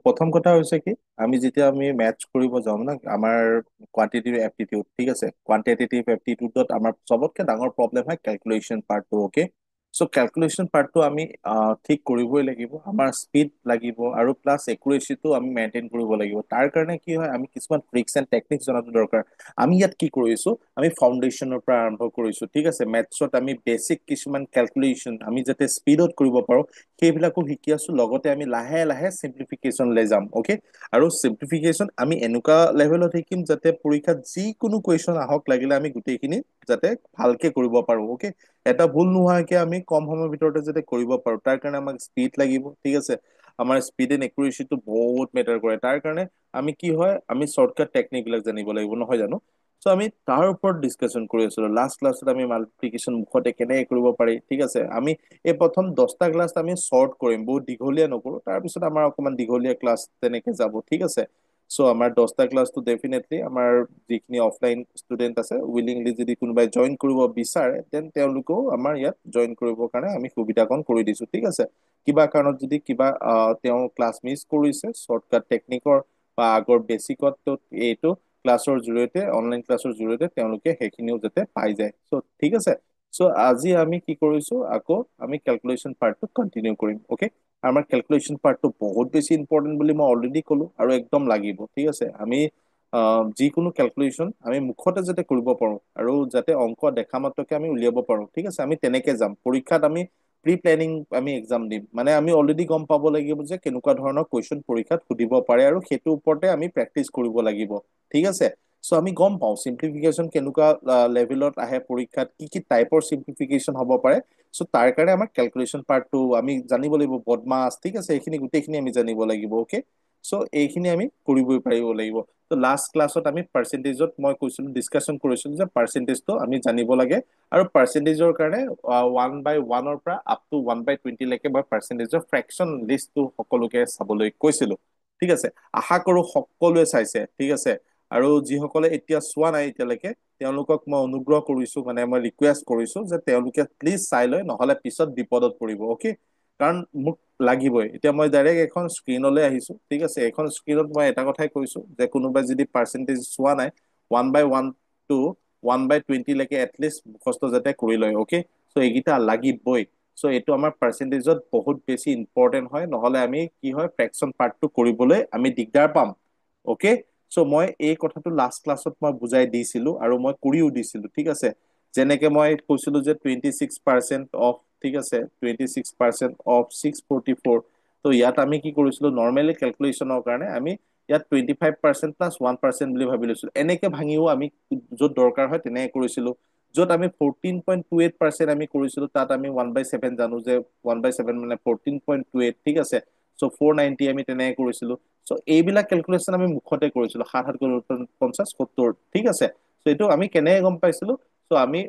প্ৰথম কথা হৈছে কি আমি যেতিয়া মেথছ কৰিব যাওঁ না আমাৰ কোৱান্টিটিভ এপ্টিটিউড ঠিক আছে কোৱান্টিটেটিভ এপ্টিটিউডত আমাৰ চবতকে ডাঙৰ প্ৰব্লেম হয় কেলকুলেশ্যন পাৰ্টটো অকে চ' কেলকুলেশ্যন পাৰ্টটো আমি ঠিক কৰিবই লাগিব আমাৰ স্পীড লাগিব আৰু প্লাছ একুৰেচিটো আমি মেইনটেইন কৰিব লাগিব তাৰ কাৰণে কি হয় আমি কিছুমান ট্ৰিক্স এণ্ড টেকনিক্স জনাটো দৰকাৰ আমি ইয়াত কি কৰিছো আমি ফাউণ্ডেশ্যনৰ পৰা আৰম্ভ কৰিছো ঠিক আছে মেথছত আমি বেছিক কিছুমান কেলকুলেশ্যন আমি যাতে স্পীডত কৰিব পাৰো সেইবিলাকো শিকি আছো লগতে আমি লাহে লাহে চিম্পলিফিকেশ্যন লৈ যাম অকে আৰু চিম্পলিফিকেশ্যন আমি এনেকুৱা লেভেলত শিকিম যাতে পৰীক্ষাত যিকোনো কুৱেশ্যন আহক লাগিলে আমি গোটেইখিনি যাতে ভালকে কৰিব পাৰো অকে এটা ভুল নোহোৱাকে আমি কম সময়ৰ ভিতৰতে যাতে কৰিব পাৰো তাৰ কাৰণে আমাক স্পীড লাগিব ঠিক আছে আমাৰ স্পীড এণ্ড একুৰেচিটো বহুত মেটাৰ কৰে তাৰ কাৰণে আমি কি হয় আমি শ্বৰ্টকাট টেকনিক বিলাক জানিব লাগিব নহয় জানো চ' আমি তাৰ ওপৰত ডিছকাশ্যন কৰি আছিলো লাষ্ট ক্লাছত আমি মাল্টিপ্লিকেশ্যন মুখতে কেনেকে কৰিব পাৰি ঠিক আছে আমি এই প্ৰথম 10টা ক্লাছ আমি শ্বৰ্ট কৰিম বহুত দীঘলীয়া নকৰো তাৰপিছত আমাৰ অকমান দীঘলীয়া ক্লাছ তেনেকে যাব ঠিক আছে চ' আমাৰ 10টা ক্লাছটো ডেফিনেটলি আমাৰ যিখিনি অফলাইন ষ্টুডেণ্ট আছে উইলিংলি যদি কোনোবাই জইন কৰিব বিচাৰে দেন তেওঁলোকেও আমাৰ ইয়াত জইন কৰিবৰ কাৰণে আমি সুবিধাকণ কৰি দিছো ঠিক আছে কিবা কাৰণত যদি কিবা তেওঁ ক্লাছ মিছ কৰিছে শ্বৰ্টকাট টেকনিকৰ বা আগৰ বেচিকত এইটো ক্লাছৰ জৰিয়তে অনলাইন ক্লাছৰ জৰিয়তে তেওঁলোকে সেইখিনিও যাতে পাই যায় চ' ঠিক আছে চ' আজি আমি কি কৰিছো আকৌ আমি কেলকুলেশ্যন পাৰ্টটো কণ্টিনিউ কৰিম অকে আমাৰ কেলকুলেশ্যন পাৰ্টটো বহুত বেছি ইম্পৰ্টেণ্ট বুলি মই অলৰেডি ক'লো আৰু একদম লাগিব ঠিক আছে আমি যিকোনো কেলকুলেশ্যন আমি মুখতে যাতে কৰিব পাৰো আৰু যাতে অংক দেখা মাত্ৰকে আমি উলিয়াব পাৰো ঠিক আছে আমি তেনেকে যাম পৰীক্ষাত আমি প্ৰি প্লেনিং আমি এক্সাম দিম মানে আমি অলৰেডি গম পাব লাগিব যে কেনেকুৱা ধৰণৰ কুৱেশ্যন পৰীক্ষাত সুধিব পাৰে আৰু সেইটোৰ ওপৰতে আমি প্ৰেক্টিচ কৰিব লাগিব ঠিক আছে চ' আমি গম পাওঁ চিম্পলিফিকেশ্যন কেনেকুৱা লেভেলত আহে পৰীক্ষাত কি কি টাইপৰ চিম্পলিফিকেশ্যন হ'ব পাৰে চ' তাৰ কাৰণে আমাৰ কেলকুলেশ্যন পাৰ্টটো আমি জানিব লাগিব বদমাছ ঠিক আছে এইখিনি গোটেইখিনি আমি জানিব লাগিব অকে চ' এইখিনি আমি কৰিবই পাৰিব লাগিব ত' লাষ্ট ক্লাছত আমি পাৰ্চেন্টেজত মই কৈছিলো ডিছকাশ্যন কৰিছিলো যে পাৰ্চেন্টেজটো আমি জানিব লাগে আৰু পাৰ্চেন্টেজৰ কাৰণে 1/1 পৰা আপ টু 1/20 লৈকে মই পাৰ্চেন্টেজৰ ফ্ৰেকশ্যন লিষ্টটো সকলোকে চাবলৈ কৈছিলো ঠিক আছে আশা কৰো সকলোৱে চাইছে ঠিক আছে আৰু যিসকলে এতিয়া চোৱা নাই এতিয়ালৈকে তেওঁলোকক মই অনুগ্ৰহ কৰিছো মানে মই ৰিকুৱেষ্ট কৰিছো যে তেওঁলোকে প্লিজ চাই লয় নহলে পিছত বিপদত পৰিব অকে কাৰণ মোক লাগিবই এতিয়া মই ডাইৰেক্ট এখন স্ক্ৰীনলৈ আহিছো ঠিক আছে এখন স্ক্ৰীনত মই এটা কথাই কৈছো যে কোনোবাই যদি পাৰ্চেন্টেজ চোৱা নাই 1/1 টু 1/20 লৈকে এটলিষ্ট মুখস্থ যাতে কৰি লয় অকে চ' এইকেইটা লাগিবই চ' এইটো আমাৰ পাৰ্চেন্টেজত বহুত বেছি ইম্পৰ্টেণ্ট হয় নহলে আমি কি হয় ফ্ৰেকশ্যন পাৰ্টটো কৰিবলৈ আমি দিগদাৰ পাম অকে চ' মই এই কথাটো লাষ্ট ক্লাছত মই বুজাই দিছিলো আৰু মই কৰিও দিছিলো ঠিক আছে যেনেকে মই কৈছিলো যে 26% অফ ঠিক আছে 26% অফ 644 ত' ইয়াত আমি কি কৰিছিলো নৰ্মেলি কেলকুলেশ্যনৰ কাৰণে আমি ইয়াত 25% প্লাছ 1% বুলি ভাবি লৈছিলো এনেকে ভাঙিও আমি য'ত দৰকাৰ হয় তেনেকে কৰিছিলো য'ত আমি 14.28% আমি কৰিছিলো তাত আমি 1/7 জানো যে 1/7 মানে 14.28 ঠিক আছে চ' 490 আমি তেনেকে কৰিছিলো চ' এইবিলাক কেলকুলেশ্যন আমি মুখতে কৰিছিলো 7 7 50 70 ঠিক আছে চ' এইটো আমি কেনেকে গম পাইছিলো চ' আমি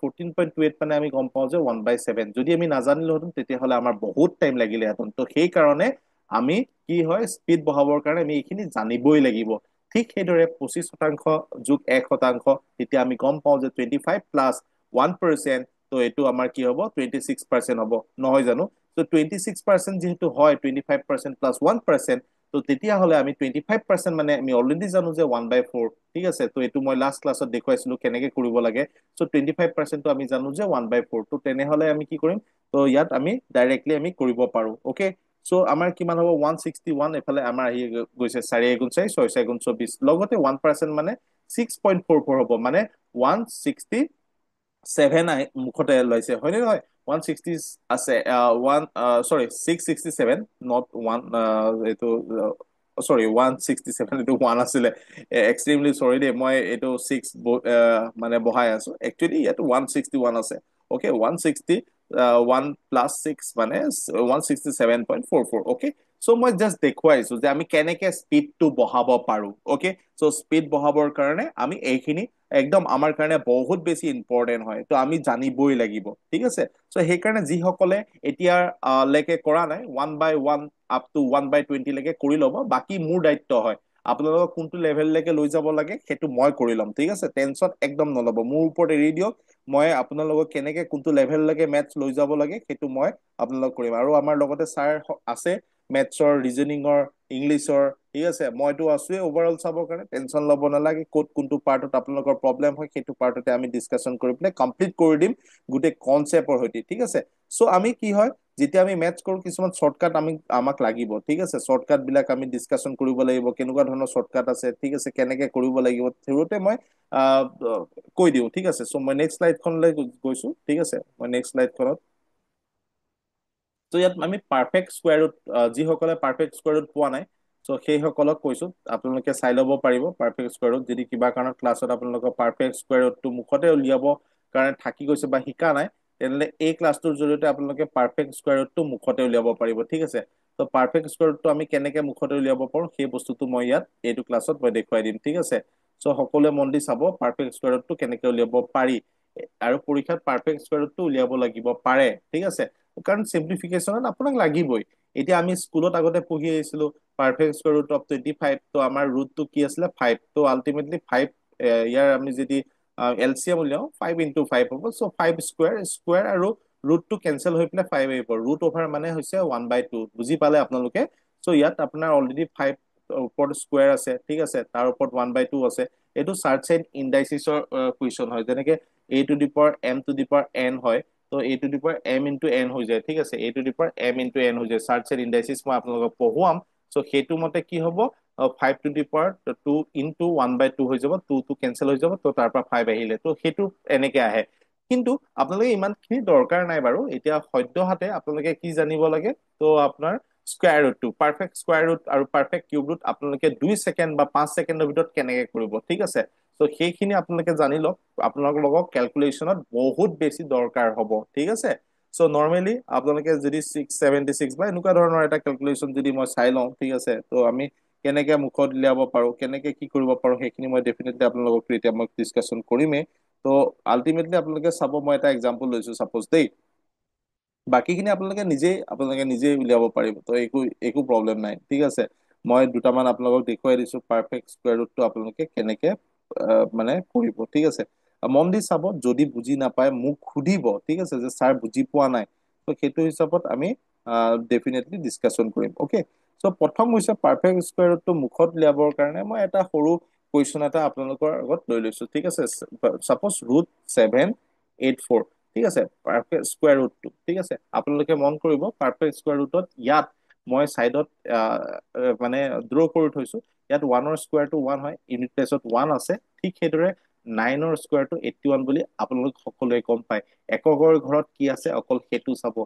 14.28 মানে আমি গম পাওঁ যে 1/7 যদি আমি নাজানিলোহেঁতেন তেতিয়াহ'লে আমাৰ বহুত টাইম লাগিলেহেঁতেন ত' সেইকাৰণে আমি কি হয় স্পীড বঢ়াবৰ কাৰণে আমি এইখিনি জানিবই লাগিব ঠিক সেইদৰে 25% যোগ 1% তেতিয়া আমি গম পাওঁ যে 25+1% ত' এইটো আমাৰ কি হ'ব 26% হ'ব নহয় জানো ত' 26% যিহেতু হয় 25%+1% ত' তেতিয়াহ'লে আমি 25% মানে আমি অলৰেডি জানো যে 1/4 ঠিক আছে ত' এইটো মই লাষ্ট ক্লাছত দেখুৱাইছিলো কেনেকে কৰিব লাগে চ' 25%টো আমি জানো যে 1/4 ত' তেনেহ'লে আমি কি কৰিম ত' ইয়াত আমি ডাইৰেক্টলি আমি কৰিব পাৰো অকে চ' আমাৰ কিমান হ'ব 161 এইফালে আমাৰ আহি গৈছে 4 × 4 6 × 4 = 24 লগতে 1% মানে 6.44 হ'ব মানে 167 মুখতে ওলাইছে হয়নে নহয় 160 আছে ওৱান চৰি 667 নট ওৱান এইটো চৰি 167 এইটো ওৱান আছিলে এক্সট্ৰিমলি চৰি দেই মই এইটো 6 মানে বহাই আছো একচুৱেলি ইয়াত 161 আছে অকে 160 1+6 মানে 167.44 অকে চ' মই জাষ্ট দেখুৱাইছো যে আমি কেনেকে স্পীডটো বঢ়াব পাৰো অকে চ' স্পীড বঢ়াবৰ কাৰণে আমি এইখিনি একদম আমাৰ কাৰণে বহুত বেছি ইম্পৰ্টেণ্ট হয় ত' আমি জানিবই লাগিব ঠিক আছে চ' সেইকাৰণে যিসকলে এতিয়া লৈকে কৰা নাই 1/1 আপ টু 1/20 লৈকে কৰি ল'ব বাকী মোৰ দায়িত্ব হয় আপোনালোকক কোনটো লেভেললৈকে লৈ যাব লাগে সেইটো মই কৰি ল'ম ঠিক আছে টেনচন একদম নল'ব মোৰ ওপৰত এৰি দিয়ক মই আপোনালোকক কেনেকে কোনটো লেভেললৈকে মেথছ লৈ যাব লাগে সেইটো মই আপোনালোক কৰিম আৰু আমাৰ লগতে ছাৰ আছে মেথছৰ ৰিজনিঙৰ ইংলিছৰ, ঠিক আছে। মইতো আছোৱেই অভাৰঅল চাবৰ কাৰণে, টেনচন ল'ব নালাগে। ক'ত কোনটো পাৰ্টত আপোনালোকৰ প্ৰব্লেম হয় সেইটো পাৰ্টতে আমি ডিছকাশ্যন কৰি পেলাই কমপ্লিট কৰি দিম গোটেই কনচেপ্টৰ সৈতে, ঠিক আছে। চ' আমি কি হয়, যেতিয়া আমি মেথছ কৰোঁ কিছুমান শ্বৰ্টকাট আমাক লাগিব, ঠিক আছে। শ্বৰ্টকাট বিলাক আমি ডিছকাশ্যন কৰিব লাগিব, কেনেকুৱা ধৰণৰ শ্বৰ্টকাট আছে, ঠিক আছে, কেনেকে কৰিব লাগিব, সেইবোৰতে মই আহ, কৈ দিওঁ, ঠিক আছে। চ' মই নেক্সট শ্লাইডখনলৈ গৈছো, ঠিক আছে। মই নেক্সট শ্লাইডখনত, ত' ইয়াত আমি পাৰফেক্ট স্কোৱাৰ ৰুট, যিসকলে পাৰফেক্ট স্কোৱাৰ ৰুট পোৱা নাই, চ' সেইসকলক কৈছো আপোনালোকে চাই ল'ব পাৰিব পাৰফেক্ট স্কোৱাৰ ৰুট। যদি কিবা কাৰণত ক্লাছত আপোনালোকৰ পাৰফেক্ট স্কোৱাৰ ৰুটটো মুখতে উলিয়াব কাৰণে থাকি গৈছে বা শিকা নাই, তেনেহ'লে এই ক্লাছটোৰ জৰিয়তে আপোনালোকে পাৰফেক্ট স্কোৱাৰ ৰুটটো মুখতে উলিয়াব পাৰিব, ঠিক আছে। ত' পাৰফেক্ট স্কোৱাৰ ৰুটটো আমি কেনেকে মুখতে উলিয়াব পাৰো সেই বস্তুটো মই ইয়াত এইটো ক্লাছত মই দেখুৱাই দিম, ঠিক আছে। চ' সকলোৱে মন দি চাব পাৰফেক্ট স্কোৱাৰ ৰুটটো কেনেকে উলিয়াব পাৰি, আৰু পৰীক্ষাত পাৰফেক্ট স্কোৱাৰ ৰুটটো উলিয়াব লাগিব পাৰে, ঠিক আছে। কাৰণ চিম্পলিফিকেশ্যনত আপোনাক লাগিবই। এতিয়া আমি স্কুলত আগতে পঢ়ি আহিছিলো পাৰফেক্ট স্কোৱাৰ ৰুট অফ 25, ত' আমাৰ ৰুটটো কি আছিলে 5, ত' আল্টিমেটলি 5, ইয়াৰ আমি যদি এলচিএম উলিয়াও 5 × 5 হ'ব। চ' 5 স্কোৱাৰ, স্কোৱাৰ আৰু ৰুটটো কেনচেল হৈ পেলাই 5 আহিব। ৰুট অভাৰ মানে হৈছে 1/2, বুজি পালে আপোনালোকে। চ' ইয়াত আপোনাৰ অলৰেডি 5 ওপৰত স্কোৱাৰ আছে, ঠিক আছে, তাৰ ওপৰত 1/2 আছে। এইটো চাৰ্ট চাইড ইণ্ডাইচিছৰ কুৱেশ্যন হয়, যেনেকে a⁴m⁴n হয়, ত' a⁴m × n হৈ যায়, ঠিক আছে। a⁴m × n হৈ যায়, চাৰ্ট চাইড ইণ্ডাইচিছ মই আপোনালোকক পঢ়ুৱাম। চ' সেইটো মতে কি হ'ব, 5⁴2 × 1/2 হৈ যাব, 2 কেনচেল হৈ যাব, ত' তাৰ পৰা 5 আহিলে, ত' সেইটো এনেকে আহে। কিন্তু আপোনালোকে ইমানখিনি দৰকাৰ নাই বাৰু। এতিয়া সদ্যহাতে আপোনালোকে কি জানিব লাগে, ত' আপোনাৰ স্কোৱাৰ ৰুটটো, পাৰফেক্ট স্কোৱাৰ ৰুট আৰু পাৰফেক্ট কিউব ৰুট আপোনালোকে 2 ছেকেণ্ড বা 5 ছেকেণ্ডৰ ভিতৰত কেনেকে কৰিব, ঠিক আছে। ত' সেইখিনি আপোনালোকে জানি লওক, আপোনালোকক কেলকুলেশ্যনত বহুত বেছি দৰকাৰ হ'ব, ঠিক আছে। চ' নৰ্মেলি আপোনালোকে যদি 676 বা এনেকুৱা ধৰণৰ এটা কেলকুলেশ্যন যদি মই চাই লওঁ, ঠিক আছে, ত' আমি কেনেকে মুখত উলিয়াব পাৰো, কেনেকে কি কৰিব পাৰো, সেইখিনি মই ডেফিনেটলি আপোনালোকক এতিয়া মই ডিছকাশ্যন কৰিমেই। ত' আল্টিমেটলি আপোনালোকে চাব, মই এটা এক্সাম্পল লৈছো চাপোজ দেই, বাকীখিনি আপোনালোকে নিজেই উলিয়াব পাৰিব, তো একো একো প্ৰব্লেম নাই, ঠিক আছে। মই দুটামান আপোনালোকক দেখুৱাই দিছো পাৰফেক্ট স্কোৱাৰ ৰুটটো আপোনালোকে কেনেকে মানে কৰিব, ঠিক আছে। মন দি চাব, যদি বুজি নাপায় মোক সুধিব, ঠিক আছে, যে ছাৰ বুজি পোৱা নাই। তো সেইটো হিচাপত আমি ডেফিনেটলি ডিছকাশ্যন কৰিম, অ'কে। চ' প্ৰথম হৈছে পাৰফেক্ট স্কোৱাৰ ৰুটটো মুখত উলিয়াবৰ কাৰণে মই এটা সৰু কুৱেশ্যন এটা আপোনালোকৰ আগত লৈ লৈছো, ঠিক আছে। চাপোজ √784, ঠিক আছে, পাৰফেক্ট স্কোৱাৰ ৰুটটো, ঠিক আছে। আপোনালোকে মন কৰিব পাৰফেক্ট স্কোৱাৰ ৰুটত ইয়াত মই চাইডত মানে ড্ৰ কৰি থৈছো, ইয়াত 1ৰ স্কোৱাৰটো 1 হয়, ইউনিট প্লেচত 1 আছে। ঠিক সেইদৰে 9ৰ স্কোৱাৰটো 81 বুলি আপোনালোক সকলোৱে গম পায়। এককৰ ঘৰত কি আছে অকল সেইটো চাব।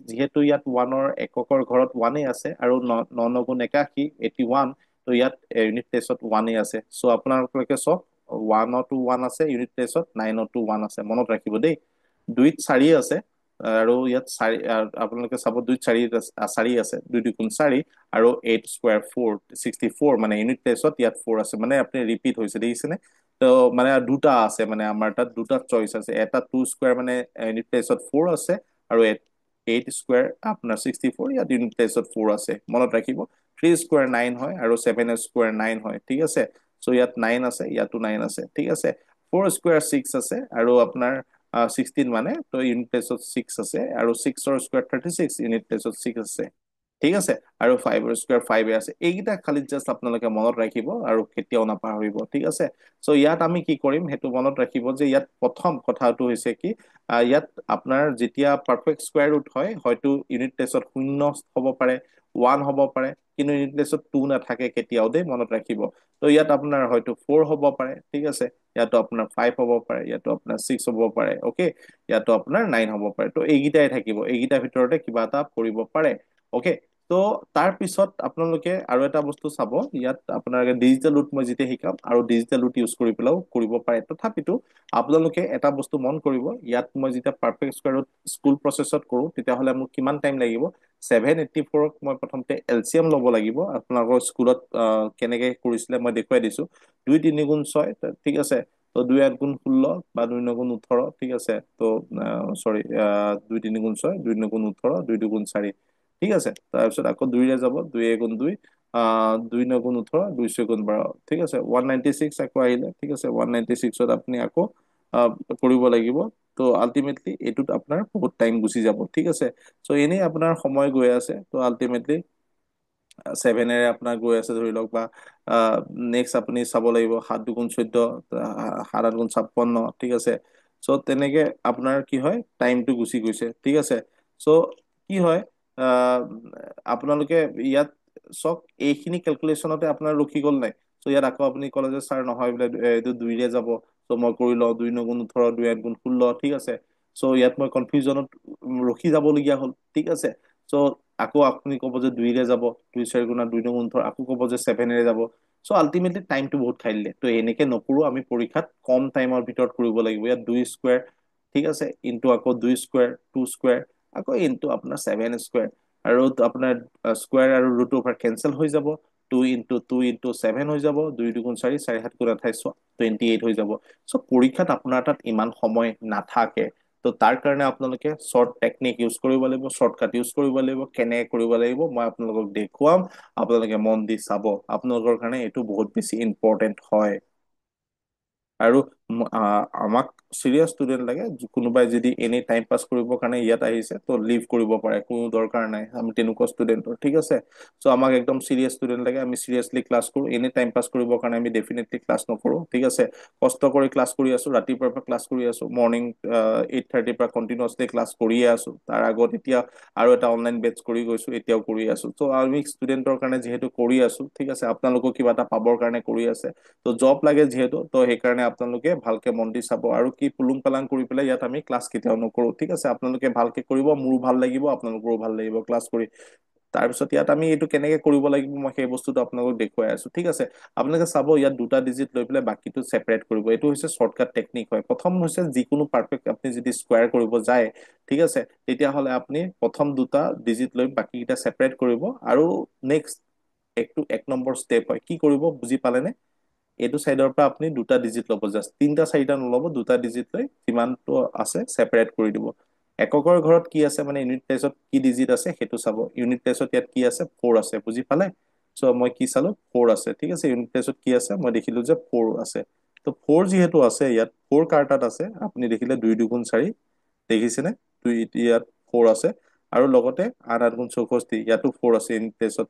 যিহেতু ইয়াত 1ৰ এককৰ ঘৰত 1 আছে আৰু 9 × 81 81, ত' ইয়াত ইউনিট প্লেচত 1 আছে। চ' আপোনালোকে চাওক, 1তো 1 আছে ইউনিট প্লেচত, 9তো 1 আছে, মনত ৰাখিব দেই। 2ত 4 আছে, আৰু ইয়াত 4 আপোনালোকে চাব, 2ত 4 আছে, 2 × 2 = 4, আৰু 8 স্কোৱাৰ 4 64, মানে ইউনিট প্লেচত ইয়াত 4 আছে, মানে আপুনি ৰিপিট হৈছে দেখিছেনে। তো মানে দুটা আছে, মানে আমাৰ তাত দুটা চইচ আছে, এটা 2 স্কোৱাৰ মানে ইউনিট প্লেচত 4 আছে, আৰু 8 স্কোৱাৰ আপোনাৰ 64, ইয়াত ইউনিট প্লেচত 4 আছে, মনত ৰাখিব। 3 স্কোৱাৰ 9 হয়, আৰু 7 স্কোৱাৰ 9 হয়, ঠিক আছে। চ' ইয়াত 9 আছে, ইয়াতো 9 আছে, ঠিক আছে। 4 স্কোৱাৰ 6 আছে, আৰু আপোনাৰ 16 মানে, তো ইউনিট প্লেচত 6 আছে, আৰু 6ৰ স্কোৱাৰ 36, ইউনিট প্লেচত 6 আছে, ঠিক আছে। আৰু 5ৰ স্কোৱাৰ 5 আছে। এইকেইটা খালি জাষ্ট আপোনালোকে মনত ৰাখিব আৰু কেতিয়াও নাপাহৰিব, ঠিক আছে। চ' ইয়াত আমি কি কৰিম সেইটো মনত ৰাখিব, যে ইয়াত প্ৰথম কথাটো হৈছে কি, ইয়াত আপোনাৰ যেতিয়া পাৰফেক্ট স্কোৱাৰ ৰুট হয়, হয়তো ইউনিট প্লেচত 0 হ'ব পাৰে, 1 হ'ব পাৰে, কিন্তু ইউনিট প্লেচত 2 নাথাকে কেতিয়াও দেই, মনত ৰাখিব। ত' ইয়াত আপোনাৰ হয়তো 4 হ'ব পাৰে, ঠিক আছে, ইয়াতো আপোনাৰ 5 হ'ব পাৰে, ইয়াতো আপোনাৰ 6 হ'ব পাৰে, অ'কে, ইয়াতো আপোনাৰ 9 হ'ব পাৰে। ত' এইকেইটাই থাকিব, এইকেইটাৰ ভিতৰতে কিবা এটা কৰিব পাৰে, অ'কে। ত' তাৰ পিছত আপোনালোকে আৰু এটা বস্তু চাব, ইয়াত আপোনালোকে ডিজিটেল ৰুট মই যেতিয়া শিকাম, আৰু ডিজিটেল ৰুট ইউজ কৰি পেলাইও কৰিব পাৰে। তথাপিতো আপোনালোকে এটা বস্তু মন কৰিব, ইয়াত মই যেতিয়া পাৰফেক্ট স্কোৱাৰ ৰুট স্কুল প্ৰচেছত কৰো, তেতিয়াহ'লে মোক কিমান টাইম লাগিব। 784ক মই প্ৰথমতে এলচিএম ল'ব লাগিব। আপোনালোকৰ স্কুলত কেনেকে কৰিছিলে মই দেখুৱাই দিছো। 2 × 3 × 6, ঠিক আছে। তো 2 × 8 × 16 বা 2 × 9 = 18, ঠিক আছে। তো চৰি, 2 × 3 × 6, 2 × 9 = 18, 2 × 2 = 4, ঠিক আছে। তাৰপিছত আকৌ 2ৰে যাব, 2 × 2 = 2, 2 × 9 = 18, 2 × 6 = 12, ঠিক আছে। 196 আকৌ আহিলে, ঠিক আছে। 196ত আপুনি আকৌ কৰিব লাগিব। তো আল্টিমেটলি এইটোত আপোনাৰ বহুত টাইম গুচি যাব, ঠিক আছে। চ' এনেই আপোনাৰ সময় গৈ আছে, তো আল্টিমেটলি 7এৰে আপোনাৰ গৈ আছে ধৰি লওক, বা নেক্সট আপুনি চাব লাগিব 7 × 2 = 14, 7 × 8 = 56, ঠিক আছে। চ' তেনেকে আপোনাৰ কি হয়, টাইমটো গুচি গৈছে, ঠিক আছে। চ' কি হয়, আহ, আপোনালোকে ইয়াত চাওক, এইখিনি কেলকুলেশ্যনতে আপোনাৰ ৰখি গ'ল নাই। চ' ইয়াত আকৌ আপুনি ক'লে যে ছাৰ নহয় বোলে, এইটো 2ৰে যাব। চ' মই কৰি লওঁ, 2 × 9 = 18, 2 × 8 = 16, ঠিক আছে। চ' ইয়াত মই কনফিউজনত ৰখি যাবলগীয়া হ'ল, ঠিক আছে। চ' আকৌ আপুনি ক'ব যে 2ৰে যাব, 2 × 4 = 2 × 18, আকৌ ক'ব যে 7এৰে যাব। চ' আল্টিমেটলি টাইমটো বহুত খাই দিলে। ত' এনেকে নকৰো আমি, পৰীক্ষাত কম টাইমৰ ভিতৰত কৰিব লাগিব। ইয়াত 2 স্কুৱেৰ, ঠিক আছে, ইনটু আকৌ 2 স্কুৱেৰ, 2 স্কুৱেৰ, আকৌ ইনটু আপোনাৰ 7 স্কুৱেৰ, আৰু আপোনাৰ স্কুৱেৰ আৰু ৰুট অভাৰ কেনচেল হৈ যাব। 2 × 2 × 7 হৈ যাব, 2 × 2 = 4, 4 × 7 = 28, 28 হৈ যাব। চ' পৰীক্ষাত আপোনাৰ তাত ইমান সময় নাথাকে। ত' তাৰ কাৰণে আপোনালোকে শ্বৰ্ট টেকনিক ইউজ কৰিব লাগিব, শ্বৰ্টকাট ইউজ কৰিব লাগিব। কেনেকে কৰিব লাগিব মই আপোনালোকক দেখুৱাম, আপোনালোকে মন দি চাব। আপোনালোকৰ কাৰণে এইটো বহুত বেছি ইম্পৰ্টেণ্ট হয়। আৰু আমাক চিৰিয়াছ ষ্টুডেণ্ট লাগে। কোনোবাই যদি এনেই টাইম পাছ কৰিবৰ কাৰণে ইয়াত আহিছে, তো লিভ কৰিব পাৰে, কোনো দৰকাৰ নাই। আমি তেনেকুৱা ষ্টুডেণ্টৰ, ঠিক আছে। চ' আমাক একদম চিৰিয়াছ ষ্টুডেণ্ট লাগে, আমি চিৰিয়াছলি ক্লাছ কৰোঁ। এনেই টাইম পাছ কৰিবৰ কাৰণে আমি ডেফিনেটলি ক্লাছ নকৰোঁ, ঠিক আছে। কষ্ট কৰি ক্লাছ কৰি আছোঁ, ৰাতিপুৱাৰ পৰা ক্লাছ কৰি আছোঁ। মৰ্ণিং 8:30 পৰা কণ্টিনিউৱাছলি ক্লাছ কৰিয়ে আছোঁ। তাৰ আগত এতিয়া আৰু এটা অনলাইন বেটছ কৰি গৈছোঁ, এতিয়াও কৰি আছোঁ। ত' আমি ষ্টুডেণ্টৰ কাৰণে যিহেতু কৰি আছোঁ, ঠিক আছে, আপোনালোকক কিবা এটা পাবৰ কাৰণে কৰি আছে। ত' জব লাগে যিহেতু, ত' সেইকাৰণে আপোনালোকে ভালকে মন দি চাব। আৰু কি পুলুং পালাং কৰি পেলাই ইয়াত আমি ক্লাছ কেতিয়াও নকৰোঁ, ঠিক আছে। আপোনালোকে ভালকে কৰিব, মোৰো ভাল লাগিব, আপোনালোকৰো ভাল লাগিব ক্লাছ কৰি। তাৰপিছত ইয়াত আমি এইটো কেনেকে কৰিব লাগিব, মই সেই বস্তুটো আপোনালোকক দেখুৱাই আছো, ঠিক আছে। আপোনালোকে চাব, ইয়াত 2টা ডিজিট লৈ পেলাই বাকীটো ছেপাৰেট কৰিব। এইটো হৈছে শ্বৰ্টকাট টেকনিক হয়। প্ৰথম হৈছে, যিকোনো পাৰফেক্ট আপুনি যদি স্কুৱাৰ কৰিব যায়, ঠিক আছে, তেতিয়াহ'লে আপুনি প্ৰথম 2টা ডিজিট লৈ বাকীকেইটা ছেপাৰেট কৰিব। আৰু নেক্সট এইটো 1 নম্বৰ ষ্টেপ হয়। কি কৰিব বুজি পালেনে? এইটো চাইডৰ পৰা আপুনি 2টা ডিজিট ল'ব, জাষ্ট 3টা 4টা নল'ব, 2টা ডিজিট লৈ যিমানটো আছে ছেপাৰেট কৰি দিব। এককৰ ঘৰত কি আছে, মানে ইউনিট প্লেচত কি ডিজিট আছে সেইটো চাব। ইউনিট প্লেচত ইয়াত কি আছে, 4 আছে, বুজি পালে? চ' মই কি চালো, 4 আছে, ঠিক আছে। ইউনিট প্লেচত কি আছে, মই দেখিলো যে 4 আছে। তো 4 যিহেতু আছে, ইয়াত 4 কাৰ তাত আছে, আপুনি দেখিলে 2 × 2 = 4, দেখিছেনে? ইয়াত 4 আছে। আৰু লগতে 8 × 8 = 64, ইয়াতো 4 আছে ইউনিট প্লেচত।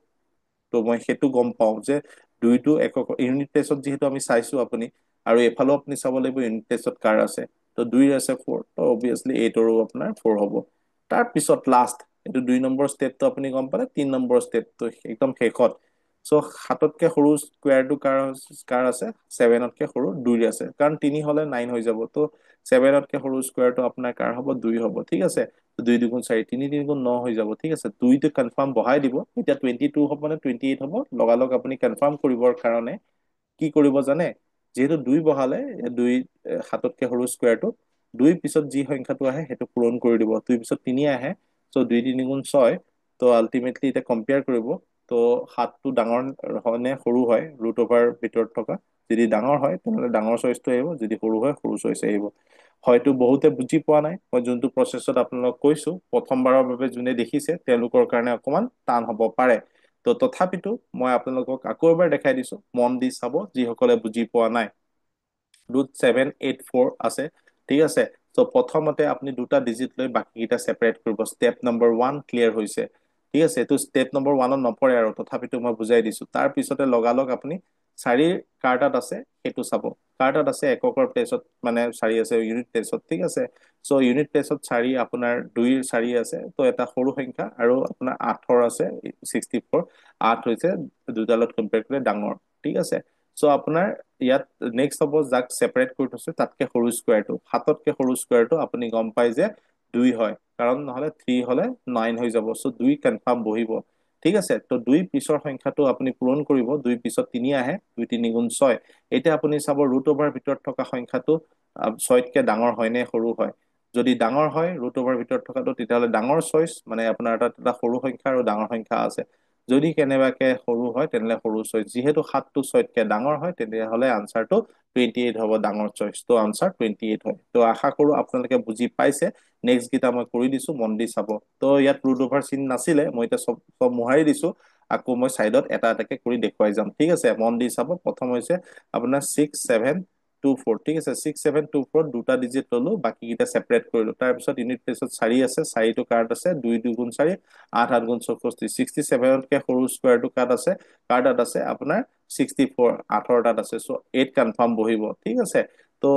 তো মই সেইটো গম পাওঁ যে দুইটো একক ইউনিট প্লেচত যিহেতু আমি চাইছো আপুনি, আৰু এফালেও আপুনি চাব লাগিব ইউনিট প্লেচত কাৰ আছে। তো 2 আছে 4, তো অবভিয়াছলি 8ৰো আপোনাৰ 4 হ'ব। তাৰপিছত লাষ্ট, এইটো 2 নম্বৰ ষ্টেপটো আপুনি গম পালে। 3 নম্বৰ ষ্টেপটো একদম শেষত। চ' 7তকে সৰু স্কুৱেৰটো কাৰ আছে, 7তকে সৰু 2 আছে। কাৰণ 3 হ'লে 9 হৈ যাব। তো 7তকে সৰু স্কুৱেৰটো আপোনাৰ কাৰ হ'ব, 2 হ'ব, ঠিক আছে। 2 × 2 = 4, 3 × 3 = 9 হৈ যাব, ঠিক আছে। 2টো কনফাৰ্ম বহাই দিব। এতিয়া 22 হ'ব নে 28 হ'ব, লগালগ আপুনি কনফাৰ্ম কৰিবৰ কাৰণে কি কৰিব জানে? যিহেতু 2 বহালে, 2 7তকে সৰু স্কুৱেৰটো, 2 পিছত যি সংখ্যাটো আহে সেইটো পূৰণ কৰি দিব। 2 পিছত 3 আহে, চ' 2 × 3 = 6। তো আল্টিমেটলি এতিয়া কম্পেয়াৰ কৰিব। তো 7টো ডাঙৰ হয় নে সৰু হয়, ৰুট অভাৰ ভিতৰত থকা। যদি ডাঙৰ হয় তেনেহ'লে ডাঙৰ চইচটো আহিব, যদি সৰু হয় সৰু চইচ আহিব। হয়তো বহুতে বুজি পোৱা নাই মই যোনটো প্ৰচেছত আপোনালোকক কৈছো। প্ৰথমবাৰৰ বাবে যোনে দেখিছে তেওঁলোকৰ কাৰণে অকমান টান হ'ব পাৰে। তো তথাপিতো মই আপোনালোকক আকৌ এবাৰ দেখাই দিছো, মন দি চাব যিসকলে বুজি পোৱা নাই। √784 আছে, ঠিক আছে। ত' প্ৰথমতে আপুনি 2টা ডিজিট লৈ বাকীকেইটা ছেপাৰেট কৰিব। ষ্টেপ নম্বৰ 1 ক্লিয়াৰ হৈছে, ঠিক আছে। এইটো ষ্টেপ নম্বৰ 1ত নপৰে, আৰু তথাপিতো মই বুজাই দিছো। তাৰ পিছতে লগালগ আপুনি 4ৰ কাৰ তাত আছে সেইটো চাব। কাৰ তাত আছে, এককৰ প্লেচত, মানে 4 আছে ইউনিট প্লেচত, ঠিক আছে। চ' ইউনিট প্লেচত 4, আপোনাৰ 2ৰ 4 আছে, তো এটা সৰু সংখ্যা। আৰু আপোনাৰ 8ৰ আছে 64, 8 হৈছে 2টা লগত কম্পেয়াৰ কৰিলে ডাঙৰ, ঠিক আছে। চ' আপোনাৰ ইয়াত নেক্সট হ'ব, যাক ছেপাৰেট কৰি থৈছে তাতকে সৰু স্কুৱেৰটো, 7তকে সৰু স্কুৱেৰটো আপুনি গম পাই যে 2 হয়। কাৰণ নহ'লে 3 হ'লে 9 হৈ যাব। চ' 2 কনফাৰ্ম বহিব, ঠিক আছে। তো 2 পিছৰ সংখ্যাটো আপুনি পূৰণ কৰিব। 2 পিছত 3 আহে, 2 × 3 = 6। এতিয়া আপুনি চাব ৰুট অভাৰ ভিতৰত থকা সংখ্যাটো 6তকে ডাঙৰ হয় নে সৰু হয়। যদি ডাঙৰ হয় ৰুট অভাৰ ভিতৰত থকাটো, তেতিয়াহ'লে ডাঙৰ চইচ, মানে আপোনাৰ তাত এটা সৰু সংখ্যা আৰু ডাঙৰ সংখ্যা আছে। যদি কেনেবাকে সৰু হয় তেনেহ'লে সৰু চইচ। যিহেতু 7টো 6তকে ডাঙৰ হয়, তেতিয়াহ'লে আনচাৰটো 28 হ'ব, ডাঙৰ চইচ। তো আনচাৰ 28 হয়। তো আশা কৰো আপোনালোকে বুজি পাইছে। নেক্সট কেইটা মই কৰি দিছো, মন দি চাব। তো ইয়াত ৰুট অভাৰ চিন নাছিলে, মই এতিয়া চব মোহাৰি দিছো। আকৌ মই চাইডত এটা এটাকে কৰি দেখুৱাই যাম, ঠিক আছে। মন দি চাব। প্ৰথম হৈছে আপোনাৰ 6, 7, 6, 7, 2, 4 ঠিক আছে 6, 7, 2, 4 দুটা ডিজিট ললো বাকী কেইটা সেপাৰেট কৰিলো তাৰপিছত ইউনিট প্লেচত 4 আছে 4টো কাৰ্ড আছে 2 2 গুণ 4 8 8 গুণ 64 67কে সৰু স্কোৱাৰটো কাৰ্ডত আছে আপোনাৰ 64 8ৰ তাত আছে চ' 8 কনফাৰ্ম বহিব ঠিক আছে তো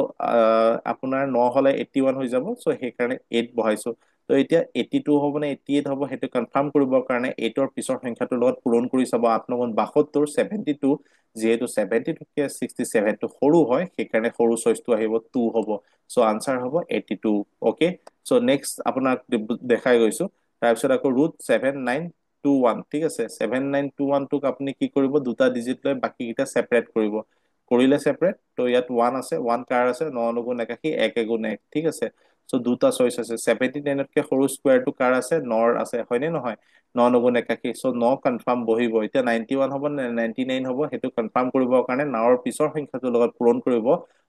আপোনাৰ 9 হলে 81 হৈ যাব চ' সেইকাৰণে 8 বহাইছো তো এতিয়া 82 হ'ব নে 88 হ'ব সেইটো কনফাৰ্ম কৰিবৰ কাৰণে 8ৰ পিছৰ সংখ্যাটোৰ লগত পূৰণ কৰি চাব 8 9 গুণ 72 72 যিহেতু 72কে 67টো সৰু হয় সেইকাৰণে সৰু চইচটো আহিব 2 হ'ব চ' আনসাৰ হ'ব 82 অকে চ' নেক্সট আপোনাক দেখাই গৈছো তাৰপিছত আকৌ √7921 ঠিক আছে 7921 টোক আপুনি কি কৰিব দুটা ডিজিট লৈ বাকী কেইটা সেপাৰেট কৰিব কৰিলে সেপাৰেট তো ইয়াত 1 আছে 1 কাৰ আছে 9 9 গুণ 81 1 গুণ 1 ঠিক আছে চ' দুটা চইচ আছে 79তকে সৰু স্কোৱাৰটো কাৰ আছে 9 আছে হয়নে নহয় 9 9 গুণ 81 চ' 9 কনফাৰ্ম বহিব এতিয়া 91 হ'ব নে 99 হ'ব সেইটো কনফাৰ্ম কৰিবৰ কাৰণে 9ৰ পিছৰ সংখ্যাটোৰ লগত পূৰণ কৰিব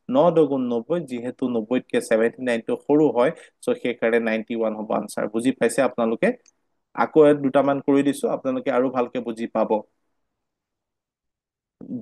9 2 গুণ 90 যিহেতু 90তকে 79টো সৰু হয় চ' সেইকাৰণে 91 হ'ব আনসাৰ বুজি পাইছে আপোনালোকে আকৌ দুটামান কৰি দিছো আপোনালোকে আৰু ভালকে বুজি পাব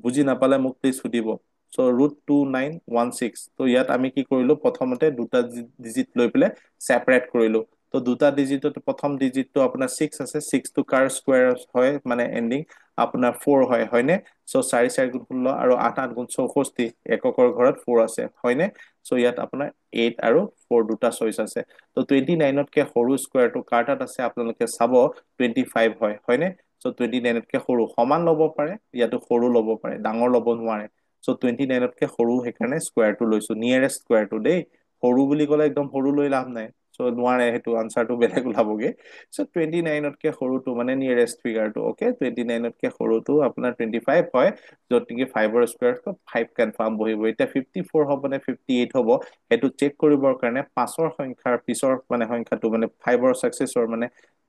বুজি নাপালে মোক প্লিজ সুধিব চ' √2916 তো ইয়াত আমি কি কৰিলো প্ৰথমতে দুটা ডিজিট লৈ পেলাই সেপাৰেট কৰিলো তো দুটা ডিজিটত প্ৰথম ডিজিটটো আপোনাৰ 6 আছে 6 টো কাৰ স্কোৱাৰ হয় মানে এণ্ডিং আপোনাৰ 4 হয় হয়নে চ' 4 4 গুণ 16 আৰু 8 8 গুণ 64 এককৰ ঘৰত 4 আছে হয়নে চ' ইয়াত আপোনাৰ 8 আৰু 4 দুটা চইচ আছে তো 29তকে সৰু স্কোৱাৰটো কাৰ তাত আছে আপোনালোকে চাব 25 হয় হয়নে চ' 29তকে সৰু সমান ল'ব পাৰে ইয়াতো সৰু ল'ব পাৰে ডাঙৰ ল'ব নোৱাৰে চ' 29তকে সৰু সেইকাৰণে স্কোৱাৰটো লৈছো নিয়েৰেষ্ট স্কোৱাৰটো দেই সৰু বুলি ক'লে একদম সৰু লৈ লাভ নাই চ' নোৱাৰে সেইটো আনসাৰটো বেলেগ ওলাবগে চ' 29তকে সৰুটো মানে নিয়েৰেষ্ট ফিগাৰটো অকে 29তকে সৰুটো আপোনাৰ 25 হয় য'ত নেকি 5ৰ স্কোৱাৰটো 5 কনফাৰ্ম বহিব এতিয়া 54 হ'ব নে 58 হ'ব সেইটো চেক কৰিবৰ কাৰণে 5ৰ সংখ্যাৰ পিছৰ মানে সংখ্যাটো মানে 5ৰ সাকচেছৰ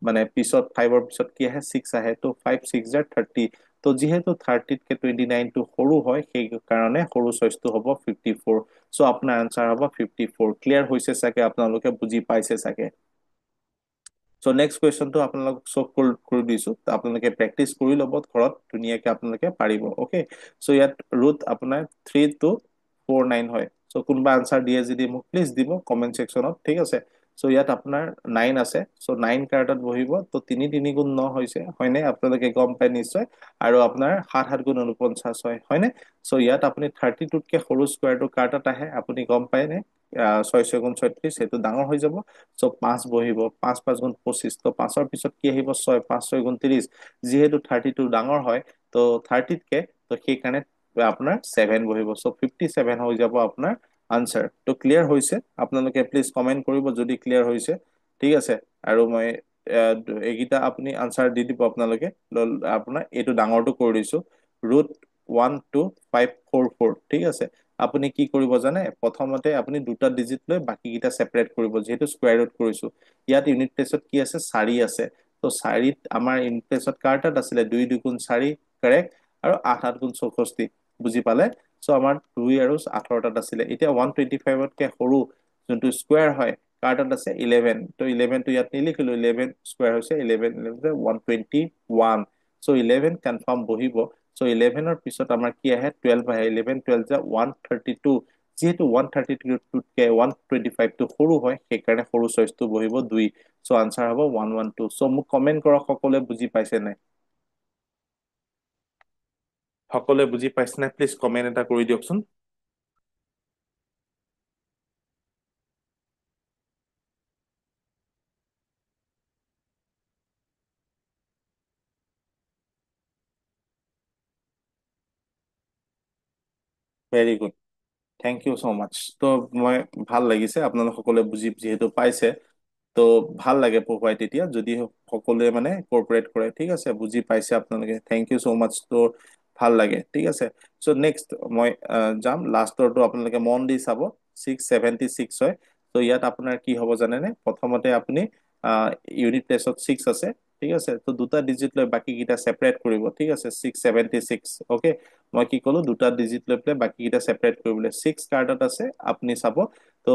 মানে পিছত 5ৰ পিছত কি আহে 6 আহে তো 5 6 জাৰ 30 তো যিহেতু 30তকে 29টো সৰু হয় সেই কাৰণে সৰু চইচটো হ'ব 54 চ' আপোনাৰ আনসাৰ হ'ব 54 ক্লিয়াৰ হৈছে চাগে আপোনালোকে বুজি পাইছে চাগে চ' নেক্সট কুৱেশ্যনটো আপোনালোকক চল্ভ কৰি দিছো আপোনালোকে প্ৰেক্টিচ কৰি ল'ব ঘৰত ধুনীয়াকে আপোনালোকে পাৰিব অকে চ' ইয়াত ৰুট আপোনাৰ 3249 হয় চ' কোনোবা আনসাৰ দিয়ে যদি মোক প্লিজ দিব কমেন্ট ছেকশ্যনত ঠিক আছে চ' ইয়াত আপোনাৰ 9 আছে চ' 9 কাৰ্ডত বহিব তো 3 3 গুণ 9 হৈছে হয়নে আপোনালোকে গম পায় নিশ্চয় আৰু আপোনাৰ 7 7 গুণ 49 হয় হয়নে চ' ইয়াত আপুনি 32তকে সৰু স্কোৱাৰটো কাৰ তাত আহে আপুনি গম পায় নে 6 6 গুণ 36 সেইটো ডাঙৰ হৈ যাব চ' 5 বহিব 5 5 গুণ 25 তো 5ৰ পিছত কি আহিব 6 5 6 গুণ 30 যিহেতু 32 ডাঙৰ হয় তো 30তকে তো সেইকাৰণে আপোনাৰ 7 বহিব চ' 57 হৈ যাব আপোনাৰ আনসাৰ তো ক্লিয়াৰ হৈছে আপোনালোকে প্লিজ কমেন্ট কৰিব যদি ক্লিয়াৰ হৈছে ঠিক আছে আৰু মই এইকেইটা আপুনি আনসাৰ দি দিব আপোনালোকে আপোনাৰ এইটো ডাঙৰটো কৰি দিছো √12544 ঠিক আছে আপুনি কি কৰিব জানে প্ৰথমতে আপুনি দুটা ডিজিট লৈ বাকী কেইটা সেপাৰেট কৰিব যিহেতু স্কয়াৰ ৰুট কৰিছো ইয়াত ইউনিট প্লেচত কি আছে 4 আছে তো 4ত আমাৰ ইউনিট প্লেচত কাৰ তাত আছিলে 2 2 গুণ 4 কাৰেক্ট আৰু 8 8 গুণ 64 বুজি পালে চ' আমাৰ 2 আৰু 8ৰ তাত আছিলে এতিয়া 125তকে সৰু যোনটো স্কয়াৰ হয় কাৰ তাত আছে 11 তো 11 টো ইয়াত নিলিখিলো 11 স্কয়াৰ হৈছে 11 11 121 চ' 11 কনফাৰ্ম বহিব চ' 11ৰ পিছত আমাৰ কি আহে 12 আহে 11 12 যা 132 যিহেতু 132তকে 125টো সৰু হয় সেইকাৰণে সৰু চইচটো বহিব 2 চ' আনসাৰ হ'ব 112 চ' মোক কমেন্ট কৰক সকলোৱে বুজি পাইছে নাই সকলোৱে বুজি পাইছে নাই প্লিজ কমেন্ট এটা কৰি দিয়কচোন very good thank you so' much তো মই ভাল লাগিছে আপোনালোক সকলোৱে বুজি যিহেতু পাইছে তো ভাল লাগে পঢ়ুৱাই তেতিয়া যদি সকলোৱে মানে কৰ্পৰেট কৰে ঠিক আছে বুজি পাইছে আপোনালোকে থেংক ইউ ছ' মাচ তো ভাল লাগে ঠিক আছে চ' নেক্সট মই যাম লাষ্টৰটো আপোনালোকে মন দি চাব 676 হয় তো ইয়াত আপোনাৰ কি হ'ব জানেনে প্ৰথমতে আপুনি ইউনিট টেষ্টত 6 আছে ঠিক আছে তো দুটা ডিজিট লৈ বাকী কেইটা সেপাৰেট কৰিব ঠিক আছে 676 অকে মই কি ক'লো দুটা ডিজিট লৈ পেলাই বাকী কেইটা সেপাৰেট কৰিবলৈ 6 কাৰ্ডত আছে আপুনি চাব তো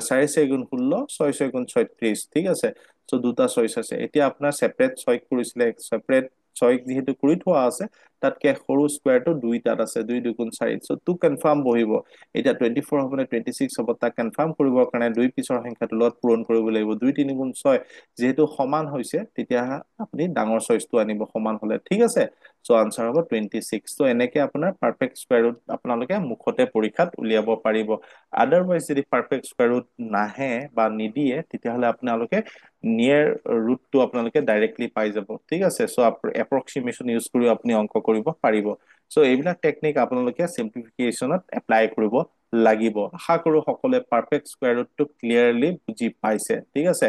4 4 গুণ 16 6 6 গুণ 36 ঠিক আছে চ' দুটা চইচ আছে এতিয়া আপোনাৰ সেপাৰেট চইচ কৰিছিলে সেপাৰেট ছয় যিহেতু কৰি থোৱা আছে, তাতকে সৰু স্কুৱেৰটো দুইটাত আছে, 2 2 গুণ 4, চ' টু কনফাৰ্ম বহিব। এতিয়া 24 হ'ব নে 26 হ'ব তাক কনফাৰ্ম কৰিবৰ কাৰণে দুই পিছৰ সংখ্যাটোৰ লগত পূৰণ কৰিব লাগিব। 2 3 গুণ 6 যিহেতু সমান হৈছে, তেতিয়া আপুনি ডাঙৰ চইচটো আনিব সমান হলে, ঠিক আছে। চ' আনচাৰ হ'ব 26। ত' এনেকে আপোনাৰ পাৰফেক্ট স্কুৱেৰ ৰুট আপোনালোকে মুখতে পৰীক্ষাত উলিয়াব পাৰিব। আদাৰৱাইজ যদি পাৰফেক্ট স্কুৱেৰ ৰুট নাহে বা নিদিয়ে, তেতিয়াহ'লে আপোনালোকে নিয়েৰ ৰুটটো আপোনালোকে ডাইৰেক্টলি পাই যাব, ঠিক আছে। চ' এপ্ৰক্সিমেশ্যন ইউজ কৰি আপুনি অংক কৰিব পাৰিব। চ' এইবিলাক টেকনিক আপোনালোকে চিম্পলিফিকেশ্যনত এপ্লাই কৰিব লাগিব। আশা কৰো সকলোৱে পাৰফেক্ট স্কুৱেৰ ৰুটটো ক্লিয়াৰলি বুজি পাইছে, ঠিক আছে।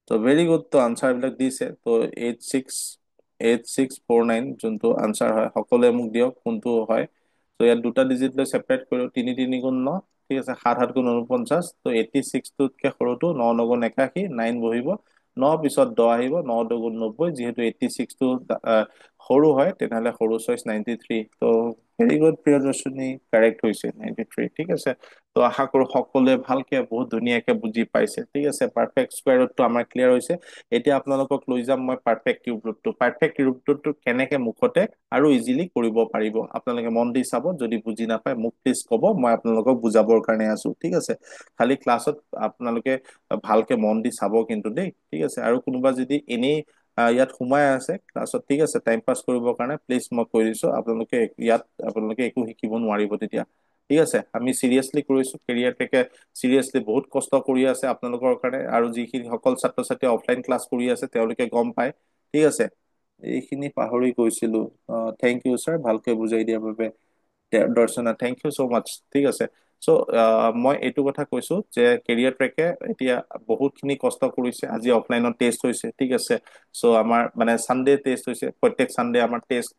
ত' ভেৰি গুড। ত' আনচাৰ বিলাক দিছে। ত' 8649 যোনটো আনচাৰ হয়, সকলোৱে মোক দিয়ক কোনটো হয়। ত' ইয়াত দুটা ডিজিট লৈ ছেপাৰেট কৰো, 3 3 গুণ 9, ঠিক আছে। 7 7 গুণ 49। ত' 86টোতকে সৰুটো 9 9 গুণ 81, 9 বহিব। 9 পিছত 10 আহিব, 9 2 গুণ 90। যিহেতু 86টো সৰু হয়, তেনেহলে সৰু চইচ 93। ত' ভেৰি গুড প্ৰিয়দৰ্শিনী, কাৰেক্ট হৈছে 93, ঠিক আছে। ত' আশা কৰো সকলোৱে ভালকে বহুত ধুনীয়াকে বুজি পাইছে, ঠিক আছে। পাৰফেক্ট স্কুৱেৰ ৰুটটো আমাৰ ক্লিয়াৰ হৈছে। এতিয়া আপোনালোকক লৈ যাম মই পাৰফেক্ট কিউব ৰুটটো। পাৰফেক্ট কিউব ৰুটটো কেনেকে মুখতে আৰু ইজিলি কৰিব পাৰিব, আপোনালোকে মন দি চাব। যদি বুজি নাপায় মোক প্লিজ কব, মই আপোনালোকক বুজাবৰ কাৰণে আছো, ঠিক আছে। খালি ক্লাছত আপোনালোকে ভালকে মন দি চাব কিন্তু দেই, ঠিক আছে। আৰু কোনোবা যদি এনেই ইয়াত সোমাই আছে ক্লাছত, ঠিক আছে, টাইম পাছ কৰিবৰ কাৰণে, প্লিজ মই কৈ দিছো আপোনালোকে ইয়াত আপোনালোকে একো শিকিব নোৱাৰিব তেতিয়া, ঠিক আছে। আমি চিৰিয়াছলি কৰিছো, কেৰিয়াৰ টেকে চিৰিয়াছলি বহুত কষ্ট কৰি আছে আপোনালোকৰ কাৰণে। আৰু যিখিনি সকল ছাত্ৰ ছাত্ৰী অফলাইন ক্লাছ কৰি আছে তেওঁলোকে গম পায়, ঠিক আছে। এইখিনি পাহৰি গৈছিলো। থেংক ইউ ছাৰ, ভালকে বুজাই দিয়াৰ বাবে। দৰ্শনা, থেংক ইউ ছ' মাচ, ঠিক আছে। চ' মই এইটো কথা কৈছো যে কেৰিয়াৰ ট্ৰেকে এতিয়া বহুতখিনি কষ্ট কৰিছে। আজি অফলাইনত টেষ্ট হৈছে, ঠিক আছে। চ' আমাৰ মানে চানডে টেষ্ট হৈছে, প্ৰত্যেক চানডে আমাৰ টেষ্ট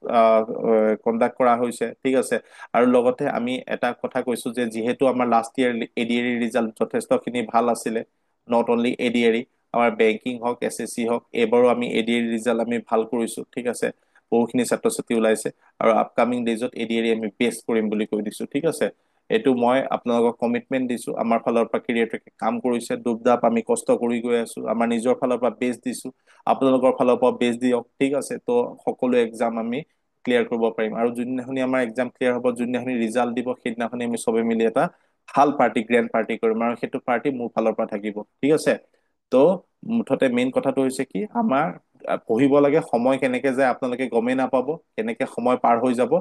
কণ্ডাক্ট কৰা হৈছে, ঠিক আছে। আৰু লগতে আমি এটা কথা কৈছো যে যিহেতু আমাৰ লাষ্ট ইয়াৰ এডিএৰি ৰিজাল্ট যথেষ্টখিনি ভাল আছিলে, নট অনলি এডিএৰি, আমাৰ বেংকিং হওক, এছএছচি হওক, এইবাৰো আমি এডিএৰি ৰিজাল্ট আমি ভাল কৰিছো, ঠিক আছে। বহুখিনি ছাত্ৰ ছাত্ৰী ওলাইছে। আৰু আপকামিং ডেজত এডিএৰি আমি বেষ্ট কৰিম বুলি কৈ দিছো, ঠিক আছে। এইটো মই আপোনালোকক কমিটমেণ্ট দিছো। আমাৰ ফালৰ পৰা কেৰিয়াৰ ট্ৰেকে কাম কৰিছে, দুবদাপ আমি কষ্ট কৰি গৈ আছো। আমাৰ নিজৰ ফালৰ পৰা বেষ্ট দিছো, আপোনালোকৰ ফালৰ পৰা বেষ্ট দিয়ক, ঠিক আছে। ত' সকলো এক্সাম আমি ক্লিয়াৰ কৰিব পাৰিম। আৰু যোনদিনাখনি আমাৰ এক্সাম ক্লিয়াৰ হ'ব, যোনদিনাখনি ৰিজাল্ট দিব, সেইদিনাখনি আমি চবে মিলি এটা ভাল পাৰ্টি, গ্ৰেণ্ড পাৰ্টি কৰিম। আৰু সেইটো পাৰ্টি মোৰ ফালৰ পৰা থাকিব, ঠিক আছে। ত' মুঠতে মেইন কথাটো হৈছে কি, আমাৰ পঢ়িব লাগে, সময় কেনেকে যায় আপোনালোকে গমেই নাপাব। কেনেকে সময় পাৰ হৈ যাব,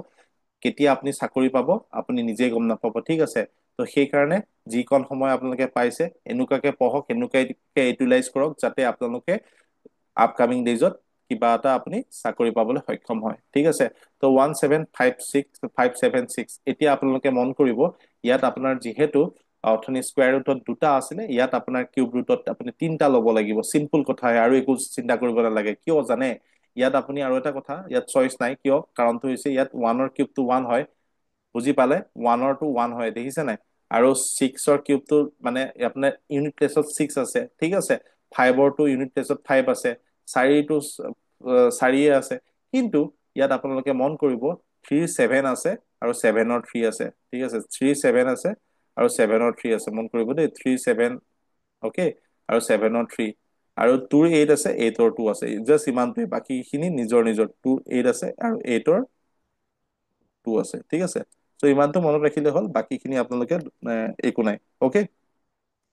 কেতিয়া আপুনি চাকৰি পাব আপুনি নিজেই গম নাপাব, ঠিক আছে। ত' সেইকাৰণে যিকণ সময় আপোনালোকে পাইছে, এনেকুৱাকে পঢ়ক, এনেকুৱাকে ইউটিলাইজ কৰক, যাতে আপোনালোকে আপকামিং ডেজত কিবা এটা আপুনি চাকৰি পাবলৈ সক্ষম হয়, ঠিক আছে। ত' 1756576, এতিয়া আপোনালোকে মন কৰিব, ইয়াত আপোনাৰ যিহেতু অথনি স্কুৱেৰ ৰুটত দুটা আছিলে, ইয়াত আপোনাৰ কিউব ৰুটত আপুনি তিনটা ল'ব লাগিব। চিম্পল কথাই, আৰু একো চিন্তা কৰিব নালাগে। কিয় জানে, ইয়াত আপুনি আৰু এটা কথা, ইয়াত চইচ নাই। কিয়? কাৰণটো হৈছে ইয়াত 1ৰ কিউবটো 1 হয়, বুজি পালে? 1ৰ টো 1 হয়, দেখিছে নাই? আৰু 6ৰ কিউবটো মানে আপোনাৰ ইউনিট প্লেচত 6 আছে, ঠিক আছে। 5ৰ টো ইউনিট প্লেচত 5 আছে, 4টো 4 আছে। কিন্তু ইয়াত আপোনালোকে মন কৰিব, 3 7 আছে আৰু 7ৰ 3 আছে, ঠিক আছে। 3 7 আছে আৰু 7ৰ 3 আছে, মন কৰিব দেই। 3 7, অকে, আৰু 7ৰ 3, আৰু 2ৰ 8 আছে, 8ৰ 2 আছে। জাষ্ট ইমানটোৱে, বাকীখিনি নিজৰ নিজৰ। 2ৰ 8 আছে আৰু 8ৰ 2 আছে, ঠিক আছে। চ' ইমানটো মনত ৰাখিলে হ'ল, বাকীখিনি আপোনালোকে একো নাই, অকে,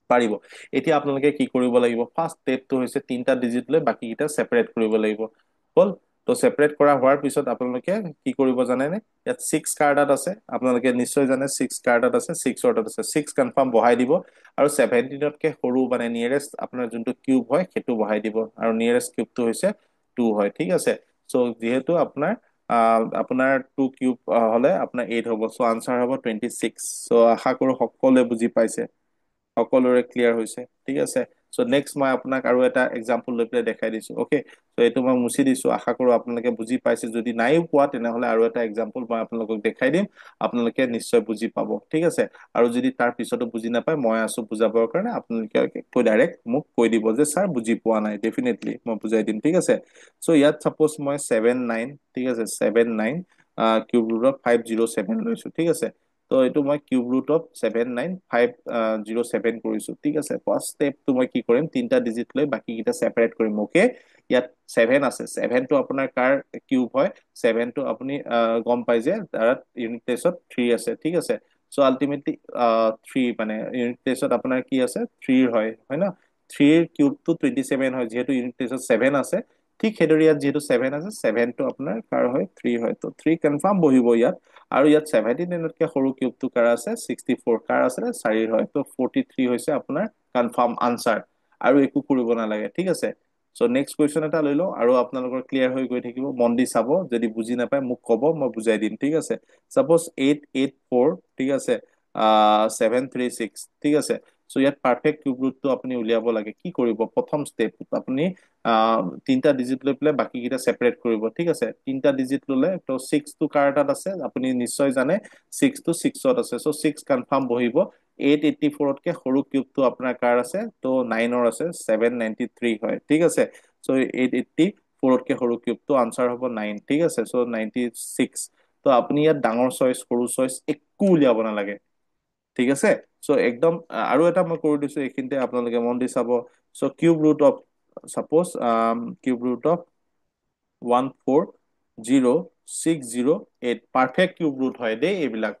পাৰিব। এতিয়া আপোনালোকে কি কৰিব লাগিব, ফাৰ্ষ্ট ষ্টেপটো হৈছে তিনটা ডিজিট লৈ বাকীকেইটা ছেপাৰেট কৰিব লাগিব, হ'ল। ত' ছেপাৰেট কৰা হোৱাৰ পিছত আপোনালোকে কি কৰিব জানেনে? ইয়াত 6 কাৰ্ডত আছে, আপোনালোকে নিশ্চয় জানে 6 কাৰ্ডত আছে, 6ৰ তাত আছে। 6 কনফাৰ্ম বহাই দিব, আৰু 17তকে সৰু মানে নিয়েৰেষ্ট আপোনাৰ যোনটো কিউব হয় সেইটো বহাই দিব। আৰু নিয়েৰেষ্ট কিউবটো হৈছে 2 হয়, ঠিক আছে। চ' যিহেতু আপোনাৰ 2 কিউব হলে আপোনাৰ 8 হ'ব। চ' আনচাৰ হ'ব 26। চ' আশা কৰো সকলোৱে বুজি পাইছে, সকলোৰে ক্লিয়াৰ হৈছে, ঠিক আছে। চ' নেক্সট মই আপোনাক আৰু এটা এক্সাম্পল লৈ পেলাই দেখাই দিছো, অকে। চ' এইটো মই মুছি দিছো, আশা কৰো আপোনালোকে বুজি পাইছে। যদি নাইও পোৱা, তেনেহলে আৰু এটা এক্সাম্পল মই আপোনালোকক দেখাই দিম, আপোনালোকে নিশ্চয় বুজি পাব, ঠিক আছে। আৰু যদি তাৰ পিছতো বুজি নাপায়, মই আছো বুজাবৰ কাৰণে, আপোনালোকে ডাইৰেক্ট মোক কৈ দিব যে ছাৰ বুজি পোৱা নাই, ডেফিনেটলি মই বুজাই দিম, ঠিক আছে। চ' ইয়াত চাপ'জ মই 7 9, ঠিক আছে, 7 9 কিউব ৰুটত 507 লৈছো, ঠিক আছে। তো এইটো মই কিউব ৰুট অফ 79507 কৰিছো ঠিক আছে ফাৰ্ষ্ট ষ্টেপটো মই কি কৰিম তিনটা ডিজিট লৈ বাকি কিটা সেপাৰেট কৰিম ওকে ইয়াত 7 আছে 7 টো আপোনাৰ কাৰ কিউব হয় 7 টো আপুনি গম পাই যে তাত ইউনিট প্লেছত 3 আছে ঠিক আছে সো আলটিমেটলি 3 মানে ইউনিট প্লেছত আপোনাৰ কি আছে 3 হয় হয় না 3 এর কিউব তো 27 হয় যেহেতু ইউনিট প্লেছত 7 আছে ঠিক হেদৰ ইয়াত যেহেতু 7 আছে 7 টো আপোনাৰ কাৰ হয় 3 হয় তো 3 কনফাৰ্ম বহিব ইয়াত আৰু ইয়াত 79 কে সৰু কিউবটো কাৰ আছে 64 কাৰ আছে 4 হয় তো 43 হৈছে আপোনাৰ কনফাৰ্ম আনসাৰ আৰু একো কৰিব নালাগে ঠিক আছে সো নেক্সট কোৱেশ্চন এটা লৈ লও আৰু আপোনালোকৰ ক্লিয়াৰ হৈ গৈ থাকিব মন দি চাব যদি বুজি নাপায় মোক কব মই বুজাই দিম ঠিক আছে সাপোজ 884 ঠিক আছে 736 ঠিক আছে সো ইয়াত পাৰফেক্ট কিউব ৰুটটো আপুনি উলিয়াব লাগে কি কৰিব প্ৰথম স্টেপ আপুনি তিনটা ডিজিট লৈ পেলাই বাকি কিটা সেপাৰেট কৰিব ঠিক আছে তিনটা ডিজিট ললে তো 6 টো কাৰ্ডত আছে আপুনি নিশ্চয় জানে 6 টো 6ত আছে সো 6 কনফার্ম বহিব 884 তকে সৰু কিউবটো আপোনাৰ কাৰ আছে তো 9 ৰ আছে 793 হয় ঠিক আছে সো 884 তকে সৰু কিউবটো আনসাৰ হ'ব 9 ঠিক আছে সো 96 তো আপুনি ইয়াত ডাঙৰ চইচ সৰু চইচ একো উলিয়াব নালাগে ঠিক আছে সো একদম আৰু এটা মই কৰি দিছো এইখিনিতে আপোনালোকে মন দি চাব so cube root of suppose cube root of 140,608 perfect cube root হয় দেই এইবিলাক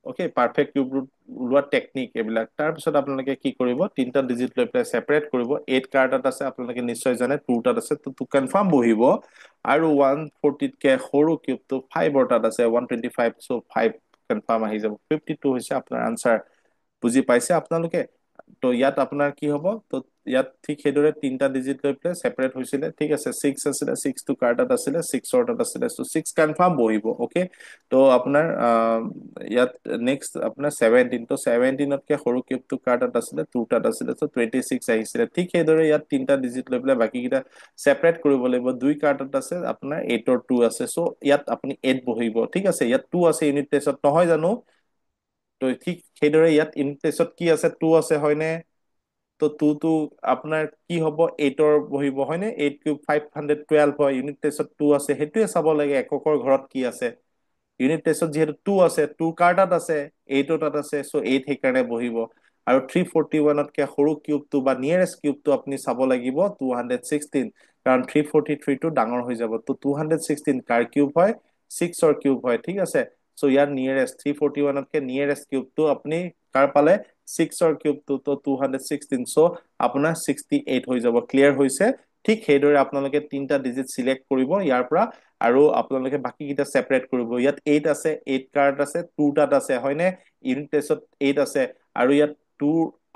ওকে পাৰফেক্ট কিউব ৰুট ওলোৱা টেকনিক এইবিলাক তাৰপিছত আপোনালোকে কি কৰিব তিনটা ডিজিট লৈ পেলাই সেপাৰেট কৰিব 8 কাৰ্ডত আছে আপোনালোকে নিশ্চয় জানে 2 টাত আছে তো 2 কনফাৰ্ম বহিব আৰু 140 কে সৰু কিউবটো 5 ৰ তাত আছে 125 সো 5 কনফাৰ্ম আহি যাব 52 হৈছে আপোনাৰ আনসাৰ বুজি পাইছে আপোনালোকে তো ইয়াত আপোনাৰ কি হ'ব তো ইয়াত ঠিক হেদৰে তিনটা ডিজিট লৈ পেলাই সেপাৰেট হৈছিলে ঠিক আছে 6 আছিলে 6 টো কাৰ্ডত আছিলে 6 ৰ তাত আছিলে সো 6 কনফাৰ্ম বহিব ওকে তো আপোনাৰ ইয়াত নেক্সট আপোনাৰ 17 তো 17 তকে সৰু কিউবটো কাৰ্ডত আছিলে 2 টাত আছিলে সো 26 আহিছিলে ঠিক হেদৰে ইয়াত তিনটা ডিজিট লৈ পেলাই বাকি কিটা সেপাৰেট কৰিব লাগিব দুই কাৰ্ডত আছে আপোনাৰ 8 ৰ 2 আছে সো ইয়াত আপুনি 8 বহিব ঠিক আছে ইয়াত 2 আছে ইউনিট প্লেছত নহয় জানো তো ঠিক সেইদৰে ইয়াত ইউনিট প্লেছত কি আছে 2 আছে হয়নে তো 2 টো আপোনাৰ কি হ'ব 8 ৰ বহিব হয়নে 8 কিউব 512 হয় ইউনিট প্লেছত 2 আছে হেতুৱে চাব লাগে এককৰ ঘৰত কি আছে ইউনিট টেষ্টত যেহেতু 2 আছে 2 কাৰ্ডত আছে 8 তাত আছে সো 8 সেইকাৰণে বহিব আৰু 341 তকে সৰু কিউবটো বা নিয়াৰেষ্ট কিউবটো আপুনি চাব লাগিব 216 কাৰণ 343 টো ডাঙৰ হৈ যাব তো 216 কাৰ কিউব হয় 6 ৰ কিউব হয় ঠিক আছে সো ইয়াৰ নিয়াৰেষ্ট 341 তকে নিয়াৰেষ্ট কিউবটো আপুনি কাৰ পালে 6 ৰ কিউবটো তো 216 সো আপোনাৰ 68 হৈ যাব ক্লিয়াৰ হৈছে ঠিক সেইদৰে আপোনালোকে তিনটা ডিজিট সিলেক্ট কৰিব ইয়াৰ পৰা আৰু আপোনালোকে বাকি কিটা সেপাৰেট কৰিব ইয়াত 8 আছে 8 কাৰ্ড আছে 2 টাত আছে হয়নে ইউনিট টেষ্টত 8 আছে আৰু ইয়াত 2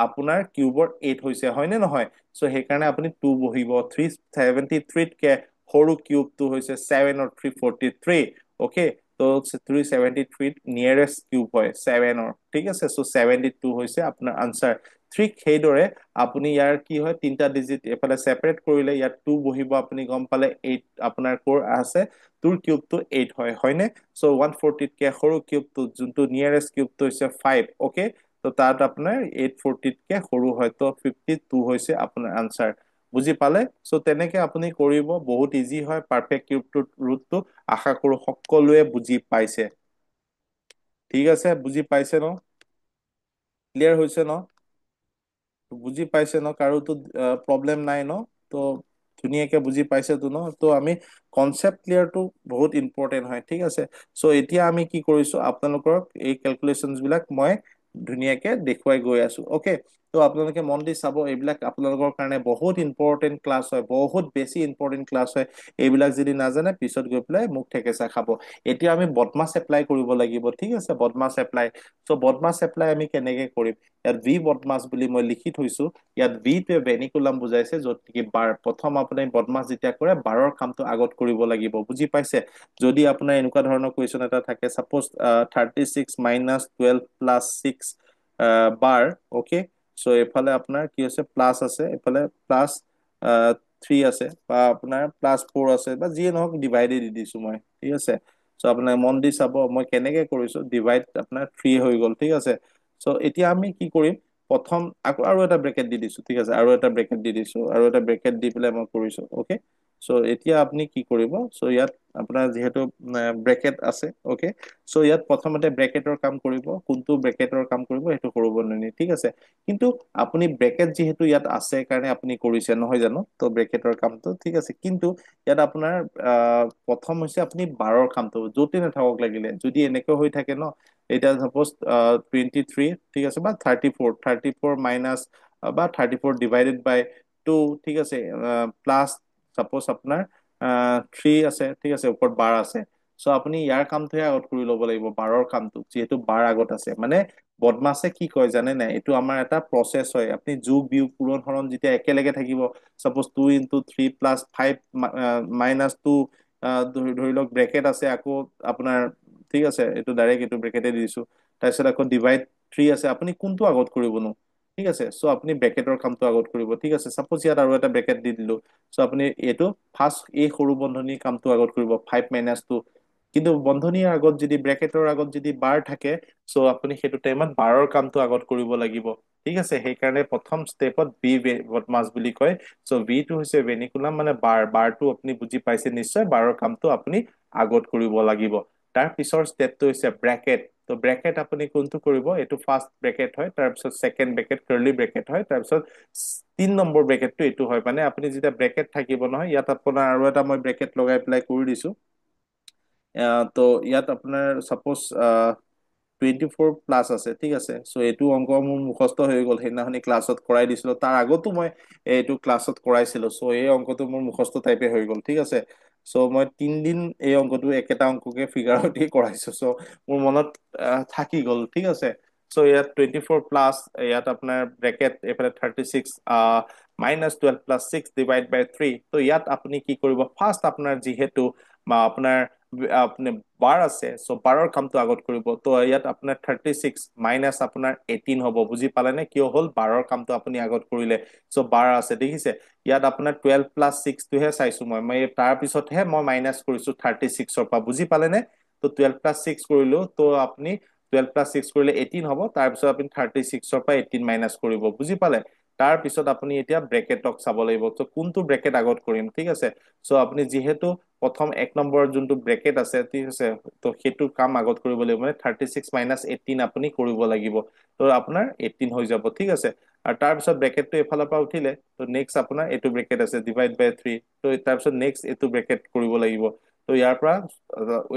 আপোনাৰ কিউবৰ 8 হৈছে হয়নে নহয় সো সেইকাৰণে আপুনি 2 বহিব 373 কে সৰু কিউবটো হৈছে 7 ৰ 343 ওকে তো 373 নিয়াৰেষ্ট কিউব হয় 7 ৰ ঠিক আছে সো 72 হৈছে আপোনাৰ আনসাৰ ঠিক সেইদৰে আপুনি ইয়াৰ কি হয় তিনটা ডিজিট এফালে সেপাৰেট কৰিলে ইয়াত 2 বহিব আপুনি গম পালে 8 আপোনাৰ কোৰ আছে তোৰ কিউবটো 8 হয় হয়নে সো 140 কে সৰু কিউবটো যোনটো নিয়াৰেষ্ট কিউবটো হৈছে 5 ওকে তো তাত আপোনাৰ 840 কে সৰু হয় তো 52 হৈছে আপোনাৰ আনসাৰ বুজি পালে সো তেনেকে আপুনি কৰিব বহুত ইজি হয় পাৰফেক্ট কিউবটো ৰুটটো আশা কৰো সকলোৱে বুজি পাইছে ঠিক আছে বুজি পাইছে ন ক্লিয়াৰ হৈছে ন বুজি পাইছে ন কাৰোতো প্ৰব্লেম নাই ন তো ধুনীয়াকে বুজি পাইছেতো ন তো আমি কনসেপ্ট ক্লিয়াৰটো বহুত ইম্পৰ্টেন্ট হয় ঠিক আছে সো এতিয়া আমি কি কৰিছো আপোনালোকৰ এই ক্যালকুলেশনছ বিলাক মই ধুনীয়াকে দেখুৱাই গৈ আছো ওকে তো আপোনালোকে মন দি চাব এইবিলাক আপোনালোকৰ কাৰণে বহুত ইম্পৰ্টেন্ট ক্লাছ হয় বহুত বেছি ইম্পৰ্টেন্ট ক্লাছ হয় এইবিলাক যদি নাজানে পিছত গৈ পেলাই মোক ঠেকেচা খাব এতিয়া আমি বদমাছ এপ্লাই কৰিব লাগিব ঠিক আছে বদমাছ এপ্লাই সো বদমাছ এপ্লাই আমি কেনেকে কৰিম ইয়াত ভি বদমাছ বুলি মই লিখি থৈছো ইয়াত ভি টোৱে ভেনিকুলাম বুজাইছে য'ত কি বাৰ প্ৰথম আপুনি বদমাছ যেতিয়া কৰে বাৰৰ কামটো আগত কৰিব লাগিব বুজি পাইছে যদি আপোনাৰ এনেকুৱা ধৰণৰ কুৱেশ্যন এটা থাকে সাপোজ 36 মাইনাছ 12 প্লাছ 6 বাৰ ওকে সো এফালে আপোনাৰ কি আছে প্লাছ আছে এফালে প্লাছ 3 আছে বা আপোনাৰ প্লাছ 4 আছে বা যিয়ে নহওক ডিভাইডে দি দিছো মই ঠিক আছে সো আপোনাৰ মন দি চাব মই কেনেকে কৰিছো ডিভাইড আপোনাৰ 3 হৈ গল ঠিক আছে সো এতিয়া আমি কি কৰিম প্ৰথম আকৌ আৰু এটা ব্ৰেকেট দি দিছো ঠিক আছে আৰু এটা ব্ৰেকেট দি দিছো আৰু এটা ব্ৰেকেট দি পেলাই মই কৰিছো ওকে সো এতিয়া আপনি কি কৰিব? সো ইয়াত আপোনাৰ যিহেতু ব্ৰেকেট আছে, ওকে। সো ইয়াত প্ৰথমতে ব্ৰেকেটৰ কাম কৰিব, কোনটো ব্ৰেকেটৰ কাম কৰিব সেইটো সৰু বন্ধনী, ঠিক আছে। কিন্তু আপুনি ব্ৰেকেট যিহেতু ইয়াত আছে কাৰণে আপুনি কৰিছে, নহয় জানো? তো ব্ৰেকেটৰ কামটো ঠিক আছে, কিন্তু ইয়াত আপোনাৰ প্ৰথম হৈছে আপুনি 12ৰ কামটো য'তে নাথাকক লাগিলে, যদি এনেকৈ হৈ থাকে ন, এতিয়া চাপ'জ 23, ঠিক আছে, বা 34 মাইনাছ বা 34 ডিভাইডেড বাই 2, ঠিক আছে, প্লাছ চাপ'জ আপোনাৰ 3 আছে, ঠিক আছে, ওপৰত বাৰ আছে। চ' আপুনি ইয়াৰ কামটোহে আগত কৰি ল'ব লাগিব, 12ৰ কামটো, যিহেতু বাৰ আগত আছে। মানে বদমাছে কি কয় জানে নাই, এইটো আমাৰ এটা প্ৰচেছ হয়। আপুনি যোগ বিয়োগ পূৰণ হৰণ যেতিয়া একেলগে থাকিব, চাপ'জ 2 × 3 + 5 -2, ধৰি লওক ব্ৰেকেট আছে আকৌ আপোনাৰ, ঠিক আছে, এইটো ডাইৰেক্ট এইটো ব্ৰেকেটে দি দিছো। তাৰপিছত আকৌ ডিভাইড 3 আছে, আপুনি কোনটো আগত কৰিবনো? ঠিক আছে, চ' আপুনি ব্ৰেকেটৰ কামটো আগত কৰিব, ঠিক আছে। চাপ'জ ইয়াত আৰু এটা ব্ৰেকেট দি দিলো, চ' আপুনি এইটো ফাৰ্ষ্ট এই সৰু বন্ধনীৰ কামটো আগত কৰিব, 5 - 2। কিন্তু বন্ধনীৰ আগত যদি ব্ৰেকেটৰ আগত যদি বাৰ থাকে, চ' আপুনি সেইটো টাইমত 12ৰ কামটো আগত কৰিব লাগিব, ঠিক আছে। সেইকাৰণে প্ৰথম ষ্টেপত বি বদমাছ বুলি কয়। চ' বিটো হৈছে ভেনিকুলাম, মানে বাৰটো আপুনি বুজি পাইছে নিশ্চয়, 12ৰ কামটো আপুনি আগত কৰিব লাগিব। তাৰ পিছৰ ষ্টেপটো হৈছে ব্ৰেকেট। তো ব্ৰেকেট আপুনি কোনটো কৰিব? এইটো ফাৰ্ষ্ট ব্ৰেকেট হয়, তাৰপিছত ছেকেণ্ড ব্ৰেকেট কাৰ্লি ব্ৰেকেট হয়, তাৰপিছত 3 নম্বৰ ব্ৰেকেটটো এইটো হয়। মানে আপুনি যেতিয়া ব্ৰেকেট থাকিব নহয়, ইয়াত আপোনাৰ আৰু এটা মই ব্ৰেকেট লগাই পেলাই কৰি দিছো। তো ইয়াত আপোনাৰ চাপ'জ 24+ আছে, ঠিক আছে। চ' এইটো অংক মোৰ মুখস্থ হৈ গ'ল, সেইদিনাখনি ক্লাছত কৰাই দিছিলো, তাৰ আগতো মই এইটো ক্লাছত কৰাইছিলো। চ' এই অংকটো মোৰ মুখস্থ টাইপে হৈ গ'ল, ঠিক আছে। চ' মই 3 দিন এই অংকটো একেটা অংককে ফিগাৰতে কৰাইছো, চ' মোৰ মনত থাকি গ'ল, ঠিক আছে। চ' ইয়াত 24+, ইয়াত আপোনাৰ ব্ৰেকেট, এইফালে 36 -12 + 6 ÷ 3। তো ইয়াত আপুনি কি কৰিব? ফাৰ্ষ্ট আপোনাৰ যিহেতু বা আপুনি বাৰ আছে, চ' 12ৰ কামটো আগত কৰিব। তো ইয়াত আপোনাৰ 36 মাইনাছ আপোনাৰ 18 হ'ব, বুজি পালে নে? কিয় হ'ল? 12ৰ কামটো আপুনি আগত কৰিলে, চ' 12 আছে, দেখিছে। ইয়াত আপোনাৰ 12+6টোহে চাইছো মই তাৰ পিছতহে মই মাইনাছ কৰিছো 36ৰ পৰা, বুজি পালে নে? তো 12+6 কৰিলো, তো আপুনি 12+6 কৰিলে 18 হ'ব, তাৰপিছত আপুনি 36ৰ পৰা 18 মাইনাছ কৰিব, বুজি পালে? তাৰ পিছত আপুনি এতিয়া ব্ৰেকেটক চাব লাগিব, ত' কোনটো ব্ৰেকেট আগত কৰিম, ঠিক আছে। চ' আপুনি যিহেতু প্ৰথম 1 নম্বৰৰ যোনটো ব্ৰেকেট আছে, ঠিক আছে, তো সেইটো কাম আগত কৰিব লাগিব, মানে 36 - 18 আপুনি কৰিব লাগিব। তো আপোনাৰ 18 হৈ যাব, ঠিক আছে। আৰু তাৰপিছত ব্ৰেকেটটো এইফালৰ পৰা উঠিলে, তো নেক্সট আপোনাৰ এইটো ব্ৰেকেট আছে, ÷ 3। তো তাৰপিছত নেক্সট এইটো ব্ৰেকেট কৰিব লাগিব। তো ইয়াৰ পৰা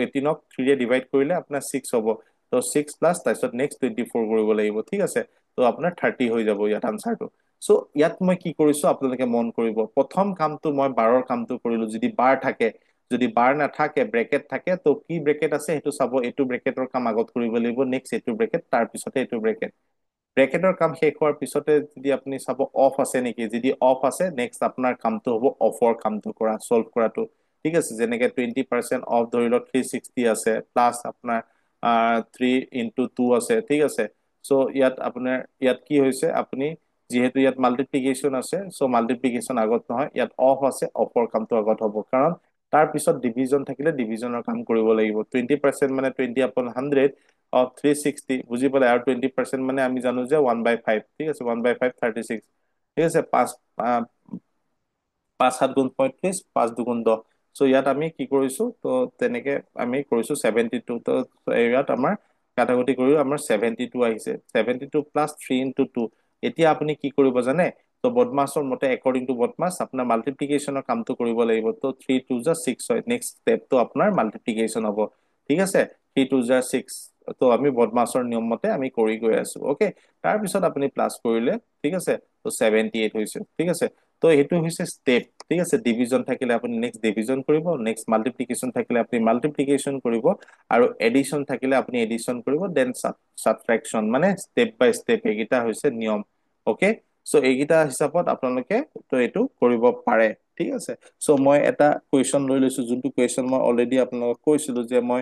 18ক 3 ডিভাইড কৰিলে আপোনাৰ 6 হ'ব। তো 6 প্লাছ তাৰপিছত নেক্সট 24 কৰিব লাগিব, ঠিক আছে। তো আপোনাৰ 30 হৈ যাব ইয়াত আনচাৰটো। চ' ইয়াত মই কি কৰিছো আপোনালোকে মন কৰিব, প্ৰথম কামটো মই 12ৰ কামটো কৰিলো, যদি বাৰ থাকে। যদি বাৰ নাথাকে, ব্ৰেকেট থাকে, তো কি ব্ৰেকেট আছে সেইটো চাব, এইটো ব্ৰেকেটৰ কাম আগত কৰিব লাগিব, নেক্সট এইটো ব্ৰেকেট, তাৰ পিছতে এইটো ব্ৰেকেট। ব্ৰেকেটৰ কাম শেষ হোৱাৰ পিছতে যদি আপুনি চাব অফ আছে নেকি, যদি অফ আছে, নেক্সট আপোনাৰ কামটো হ'ব অফৰ কামটো কৰা, চল্ভ কৰাটো, ঠিক আছে। যেনেকে 20% অফ, ধৰি লওক 360 আছে, প্লাছ আপোনাৰ 3 × 2 আছে, ঠিক আছে। চ' ইয়াত আপোনাৰ ইয়াত কি হৈছে, আপুনি যিহেতু ইয়াত মাল্টিপ্লিকেশ্যন আছে, চ' মাল্টিপ্লিকেশ্যন আগত নহয়, ইয়াত অফ আছে, অফৰ কামটো আগত হ'ব, কাৰণ তাৰ পিছত ডিভিজন থাকিলে ডিভিজনৰ কাম কৰিব লাগিব। 20% মানে 20/100 অফ 360, বুজি পালে? আৰু 20% মানে আমি জানো যে 1/5, ঠিক আছে, 1/5 36, ঠিক আছে। 5×7 = 35, 5×2 = 10। চ' ইয়াত আমি কি কৰিছো, তো তেনেকে আমি কৰিছো 72। তো ইয়াত আমাৰ কাটাকুটি কৰি আমাৰ 72 আহিছে, 72 প্লাছ 3 × 2। এতিয়া আপুনি কি কৰিব জানে? তো বদমাছৰ মতে, একৰ্ডিং টু বদমাছ, আপোনাৰ মাল্টিপ্লিকেশ্যনৰ কামটো কৰিব লাগিব। তো 3 × 2 = 6 হয়, নেক্সট ষ্টেপটো আপোনাৰ মাল্টিপ্লিকেশ্যন হ'ব, ঠিক আছে। 3 × 2 = 6। তো আমি বদমাছৰ নিয়ম মতে আমি কৰি গৈ আছো, অকে। তাৰপিছত আপুনি প্লাছ কৰিলে, ঠিক আছে, তো 78 হৈছে, ঠিক আছে। তো এইটো হৈছে ষ্টেপ, ঠিক আছে। ডিভিজন থাকিলে আপুনি নেক্সট ডিভিজন কৰিব, নেক্সট মাল্টিপ্লিকেশ্যন থাকিলে আপুনি মাল্টিপ্লিকেশ্যন কৰিব, আৰু এডিশ্যন থাকিলে আপুনি এডিশ্যন কৰিব, দেন ছাবট্ৰেকশ্যন, মানে ষ্টেপ বাই ষ্টেপ, এইকেইটা হৈছে নিয়ম, অকে। চ' এইকেইটা হিচাপত আপোনালোকে তো এইটো কৰিব পাৰে, ঠিক আছে। চ' মই এটা কুৱেশ্যন লৈ লৈছো, যোনটো কুৱেশ্যন মই অলৰেডি আপোনালোকক কৈছিলো যে মই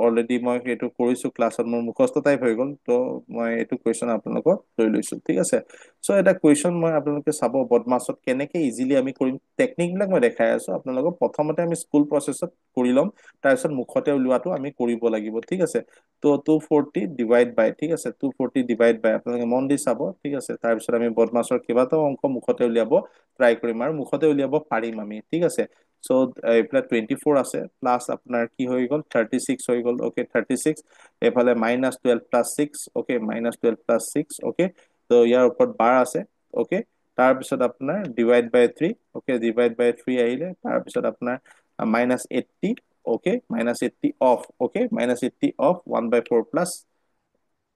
অলৰেডি মই সেইটো কৰিছো ক্লাছত, মোৰ মুখস্থ টাইপ হৈ গ'ল। তো মই এইটো কুৱেশ্যন আপোনালোকক লৈ লৈছো, ঠিক আছে। চ' এটা কুৱেশ্যন মই আপোনালোকে চাব, বদমাছত কেনেকে ইজিলি আমি কৰিম, টেকনিক বিলাক মই দেখাই আছো আপোনালোকক। প্ৰথমতে আমি স্কুল প্ৰচেছত কৰি ল'ম, তাৰপিছত মুখতে উলিওৱাটো আমি কৰিব লাগিব, ঠিক আছে। তো 240 ডিভাইড বাই, ঠিক আছে, 240 ডিভাইড বাই, আপোনালোকে মন দি চাব, ঠিক আছে। তাৰপিছত আমি বদমাছৰ কেইবাটাও অংক মুখতে উলিয়াব ট্ৰাই কৰিম, আৰু মুখতে উলিয়াব পাৰিম আমি, ঠিক আছে। চ' এইফালে 24 আছে প্লাছ আপোনাৰ কি হৈ গ'ল 36 হৈ গ'ল অ'কে 36 এইফালে -12 + 6 অ'কে -12 + 6 অ'কে ত' ইয়াৰ ওপৰত বাৰ আছে অ'কে তাৰপিছত আপোনাৰ /3 অ'কে /3 আহিলে তাৰপিছত আপোনাৰ -80 অ'কে -80 অফ অ'কে -80 অফ 1/4 +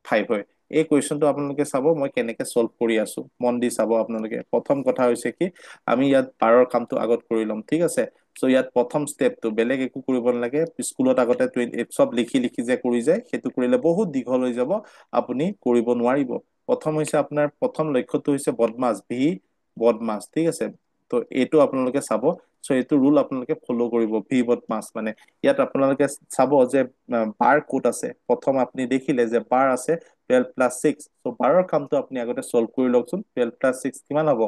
5 হয় এই কুৱেশ্যনটো আপোনালোকে চাব মই কেনেকে চলভ কৰি আছো মন দি চাব আপোনালোকে প্ৰথম কথা হৈছে কি আমি ইয়াত বাৰৰ কামটো আগত কৰি ল'ম ঠিক আছে চ' ইয়াত প্ৰথম ষ্টেপটো বেলেগ একো কৰিব নালাগে স্কুলত আগতে চব লিখি লিখি যে কৰি যায় সেইটো কৰিলে বহুত দীঘল হৈ যাব আপুনি কৰিব নোৱাৰিব প্ৰথম হৈছে আপোনাৰ প্ৰথম লক্ষ্যটো হৈছে বদমাছ ভি বদমাছ ঠিক আছে ত' এইটো আপোনালোকে চাব চ' এইটো ৰুল আপোনালোকে ফ'ল' কৰিব ভি বদমাছ মানে ইয়াত আপোনালোকে চাব যে বাৰ ক'ত আছে প্ৰথম আপুনি দেখিলে যে বাৰ আছে 12 + 6 চ' বাৰৰ কামটো আপুনি আগতে চল্ভ কৰি লওকচোন 12 + 6 কিমান হ'ব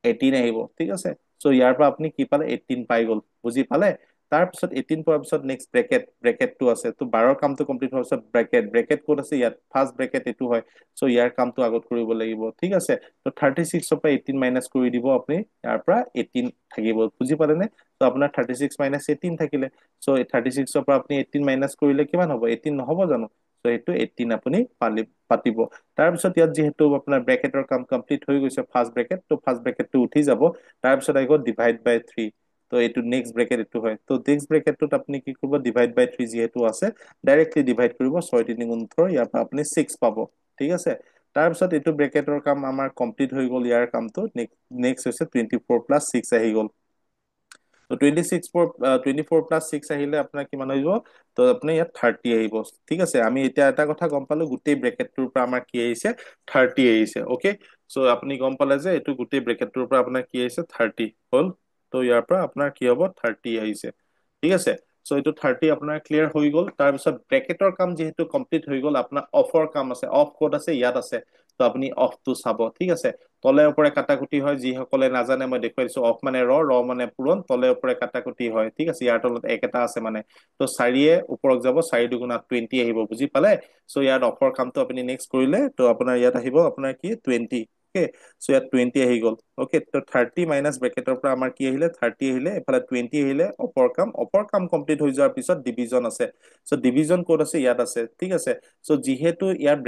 18 আহিব ঠিক আছে চ' ইয়াৰ পৰা আপুনি কি পালে 18 পাই গ'ল বুজি পালে তাৰপিছত 18 পোৱাৰ পিছত নেক্সট ব্ৰেকেটটো আছে ত' বাৰৰ কামটো কমপ্লিট হোৱাৰ পিছত ব্ৰেকেট ক'ত আছে ইয়াত ফাৰ্ষ্ট ব্ৰেকেট এইটো হয় চ' ইয়াৰ কামটো আগত কৰিব লাগিব ঠিক আছে ত' 36 পৰা 18 মাইনাছ কৰি দিব আপুনি ইয়াৰ পৰা 18 থাকিব বুজি পালে নে ত' আপোনাৰ 36 - 18 থাকিলে চ' 36 পৰা আপুনি 18 মাইনাছ কৰিলে কিমান হ'ব 18 নহ'ব জানো চ' সেইটো 18 আপুনি পাতিব তাৰপিছত ইয়াত যিহেতু আপোনাৰ ব্ৰেকেটৰ কাম কমপ্লিট হৈ গৈছে ফাৰ্ষ্ট ব্ৰেকেট ত' ফাৰ্ষ্ট ব্ৰেকেটটো উঠি যাব তাৰপিছত আহিব /3 ত' এইটো নেক্সট ব্ৰেকেট এইটো হয় ত' নেক্সট ব্ৰেকেটটোত আপুনি কি কৰিব /3 যিহেতু আছে ডাইৰেক্টলি ডিভাইড কৰিব 6 × 3 = 18 ইয়াৰ পৰা আপুনি 6 পাব ঠিক আছে তাৰপিছত এইটো ব্ৰেকেটৰ কাম আমাৰ কমপ্লিট হৈ গ'ল ইয়াৰ কামটো নেক্সট হৈছে 24 + 6 আহি গ'ল ত' 24 + 6 আহিলে আপোনাৰ কিমান হৈ যাব ত' আপুনি ইয়াত 30 আহিব ঠিক আছে আমি এতিয়া এটা কথা গম পালো গোটেই ব্ৰেকেটটোৰ পৰা আমাৰ কি আহিছে 30 আহিছে অ'কে চ' আপুনি গম পালে যে এইটো গোটেই ব্ৰেকেটটোৰ পৰা আপোনাৰ কি আহিছে 30 হ'ল ত' ইয়াৰ পৰা আপোনাৰ কি হ'ব 30 আহিছে ঠিক আছে চ' এইটো 30 আপোনাৰ ক্লিয়াৰ হৈ গ'ল তাৰপিছত ব্ৰেকেটৰ কাম যিহেতু কমপ্লিট হৈ গ'ল আপোনাৰ অফৰ কাম আছে অফ ক'ত আছে ইয়াত আছে ত' আপুনি অফটো চাব ঠিক আছে তলে ওপৰে কাটাকুটি হয় যিসকলে নাজানে মই দেখুৱাই দিছো অফ মানে ৰ মানে পূৰণ তলে ওপৰে কাটাকুটি হয় ঠিক আছে ইয়াৰ তলত এক এটা আছে মানে ত' 4য়ে ওপৰত যাব 4 × 2 = 20 আহিব বুজি পালে চ' ইয়াত অফৰ কামটো আপুনি নেক্সট কৰিলে ত' আপোনাৰ ইয়াত আহিব আপোনাৰ কি 20 অ'কে চ' ইয়াত 20 আহি গ'ল অ'কে ত' 30 মাইনাছ ব্ৰেকেটৰ পৰা আমাৰ কি আহিলে 30 আহিলে এইফালে 20 আহিলে অপৰ কাম কমপ্লিট হৈ যোৱাৰ পিছত ডিভিজন আছে চ' ডিভিজন ক'ত আছে ইয়াত আছে ঠিক আছে চ' যিহেতু ইয়াৰ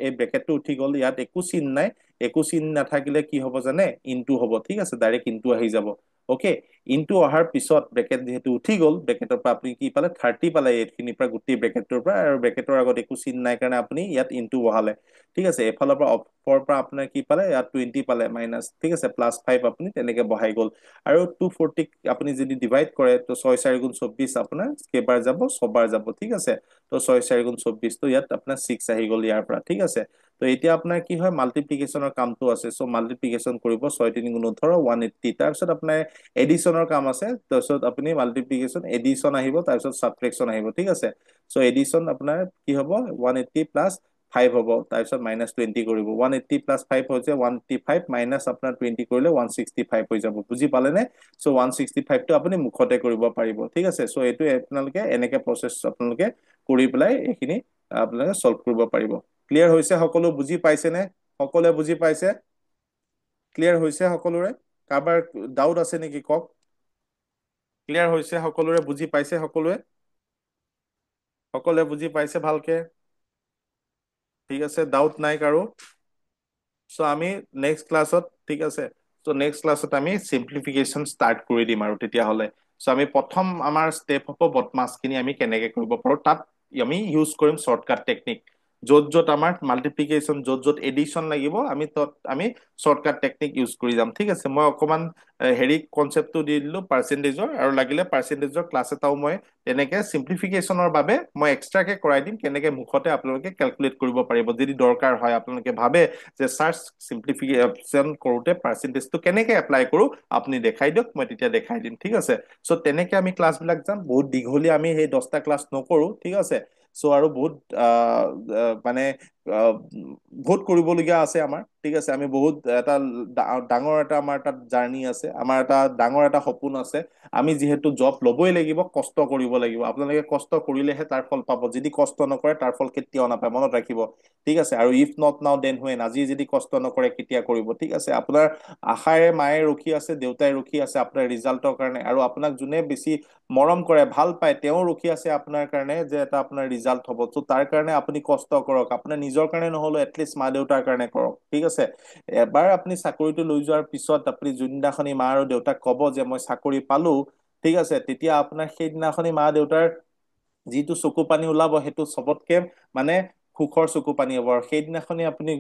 এই ব্ৰেকেটটো উঠি গ'ল ইয়াত একো চিন নাই একো চিন নাথাকিলে কি হ'ব জানে ইনটু হ'ব ঠিক আছে ডাইৰেক্ট ইনটু আহি যাব অ'কে ইনটু অহাৰ পিছত ব্ৰেকেট যিহেতু উঠি গ'ল ব্ৰেকেটৰ পৰা আপুনি কি পালে 30 পালে এইখিনিৰ পৰা গোটেই ব্ৰেকেটটোৰ পৰা আৰু ব্ৰেকেটৰ আগত একো চিন নাই কাৰণে আপুনি ইয়াত ইনটু বহালে ঠিক আছে এইফালৰ পৰা অফৰ পৰা আপোনাৰ কি পালে ইয়াত 20 পালে মাইনাছ ঠিক আছে +5 আপুনি তেনেকে বহাই গ'ল আৰু 240 আপুনি যদি ডিভাইড কৰে তো 6 × 4 = 24 আপোনাৰ কেইবাৰ যাব ছবাৰ যাব ঠিক আছে তো 6 × 4 = 24 তো ইয়াত আপোনাৰ 6 আহি গ'ল ইয়াৰ পৰা ঠিক আছে তো এতিয়া আপোনাৰ কি হয় মাল্টিপ্লিকেশ্যনৰ কামটো আছে চ' মাল্টিপ্লিকেশ্যন কৰিব 6 × 3 = 18 180 তাৰপিছত আপোনাৰ এডিশ্যনৰ কাম আছে তাৰপিছত আপুনি মাল্টিপ্লিকেশ্যন এডিশ্যন আহিব তাৰপিছত ছাবট্ৰেকশ্যন আহিব ঠিক আছে চ' এডিশ্যন আপোনাৰ কি হ'ব 180 + 5 হ'ব তাৰপিছত -20 কৰিব 180 + 5 হৈছে 185 মাইনাছ আপোনাৰ 20 কৰিলে 165 হৈ যাব বুজি পালে নে চ' 165 টো আপুনি মুখতে কৰিব পাৰিব ঠিক আছে চ' এইটো আপোনালোকে এনেকে প্ৰচেছ আপোনালোকে কৰি পেলাই এইখিনি আপোনালোকে চলভ কৰিব পাৰিব ক্লিয়াৰ হৈছে সকলো বুজি পাইছে নে সকলোৱে বুজি পাইছে ক্লিয়াৰ হৈছে সকলোৰে কাৰোবাৰ ডাউট আছে নেকি কওক ক্লিয়াৰ হৈছে সকলোৰে বুজি পাইছে সকলোৱে বুজি পাইছে ভালকে ঠিক আছে ডাউট নাই কাৰো চ' আমি নেক্সট ক্লাছত ঠিক আছে চ' নেক্সট ক্লাছত আমি চিম্পলিফিকেশ্যন ষ্টাৰ্ট কৰি দিম আৰু তেতিয়াহ'লে চ' আমি প্ৰথম আমাৰ ষ্টেপ হ'ব বদমাছখিনি আমি কেনেকে কৰিব পাৰো তাত আমি ইউজ কৰিম শ্বৰ্টকাট টেকনিক য'ত আমাৰ মাল্টিপ্লিকেশ্যন য'ত এডিশ্যন লাগিব আমি শ্বৰ্টকাট টেকনিক ইউজ কৰি যাম ঠিক আছে মই অকমান হেৰি কনচেপ্টটো দি দিলো পাৰ্চেন্টেজৰ আৰু লাগিলে পাৰ্চেন্টেজৰ ক্লাছ এটাও মই তেনেকে চিম্পলিফিকেশ্যনৰ বাবে মই এক্সট্ৰাকে কৰাই দিম কেনেকে মুখতে আপোনালোকে কেলকুলেট কৰিব পাৰিব যদি দৰকাৰ হয় আপোনালোকে ভাবে যে ছাৰ চিম্পলিফিকেশ্যন কৰোতে পাৰ্চেন্টেজটো কেনেকে এপ্লাই কৰো আপুনি দেখাই দিয়ক মই তেতিয়া দেখাই দিম ঠিক আছে চ' তেনেকে আমি ক্লাছ বিলাক যাম বহুত দীঘলীয়া আমি সেই 10টা ক্লাছ নকৰো ঠিক আছে চ' আৰু বহুত মানে ভোট কৰিবলগীয়া আছে আমাৰ, ঠিক আছে। আমি বহুত এটা ডাঙৰ এটা আমাৰ তাত জাৰ্ণি আছে, আমাৰ এটা ডাঙৰ এটা সপোন আছে। আমি যিহেতু জব ল'বই লাগিব, কষ্ট কৰিব লাগিব। আপোনালোকে কষ্ট কৰিলেহে তাৰ ফল পাব, যদি কষ্ট নকৰে তাৰ ফল কেতিয়াও নাপায়, মনত ৰাখিব। ঠিক আছে, আৰু if not now then when, আজি যদি কষ্ট নকৰে কেতিয়া কৰিব। ঠিক আছে, আপোনাৰ আশাৰে মায়ে ৰখি আছে, দেউতাই ৰখি আছে আপোনাৰ ৰিজাল্টৰ কাৰণে, আৰু আপোনাক যোনে বেছি মৰম কৰে, ভাল পায়, তেওঁ ৰখি আছে আপোনাৰ কাৰণে যে এটা আপোনাৰ ৰিজাল্ট হ'ব। ত' তাৰ কাৰণে আপুনি কষ্ট কৰক, আপোনাৰ নিজৰ কাৰণে নহ'লেও এটলিষ্ট মা দেউতাৰ কাৰণে কৰক। ঠিক আছে, এবাৰ আপুনি চাকৰিটো লৈ যোৱাৰ পিছত আপুনি যোনদিনাখনি মা আৰু দেউতাক ক'ব যে মই চাকৰি পালো, ঠিক আছে, তেতিয়া আপোনাৰ সেইদিনাখনি মা দেউতাৰ যিটো চকু পানী ওলাব, সেইটো চবতকে মানে সুখৰ চকু পানী হ'ব। আৰু সেইদিনাখনি আপুনি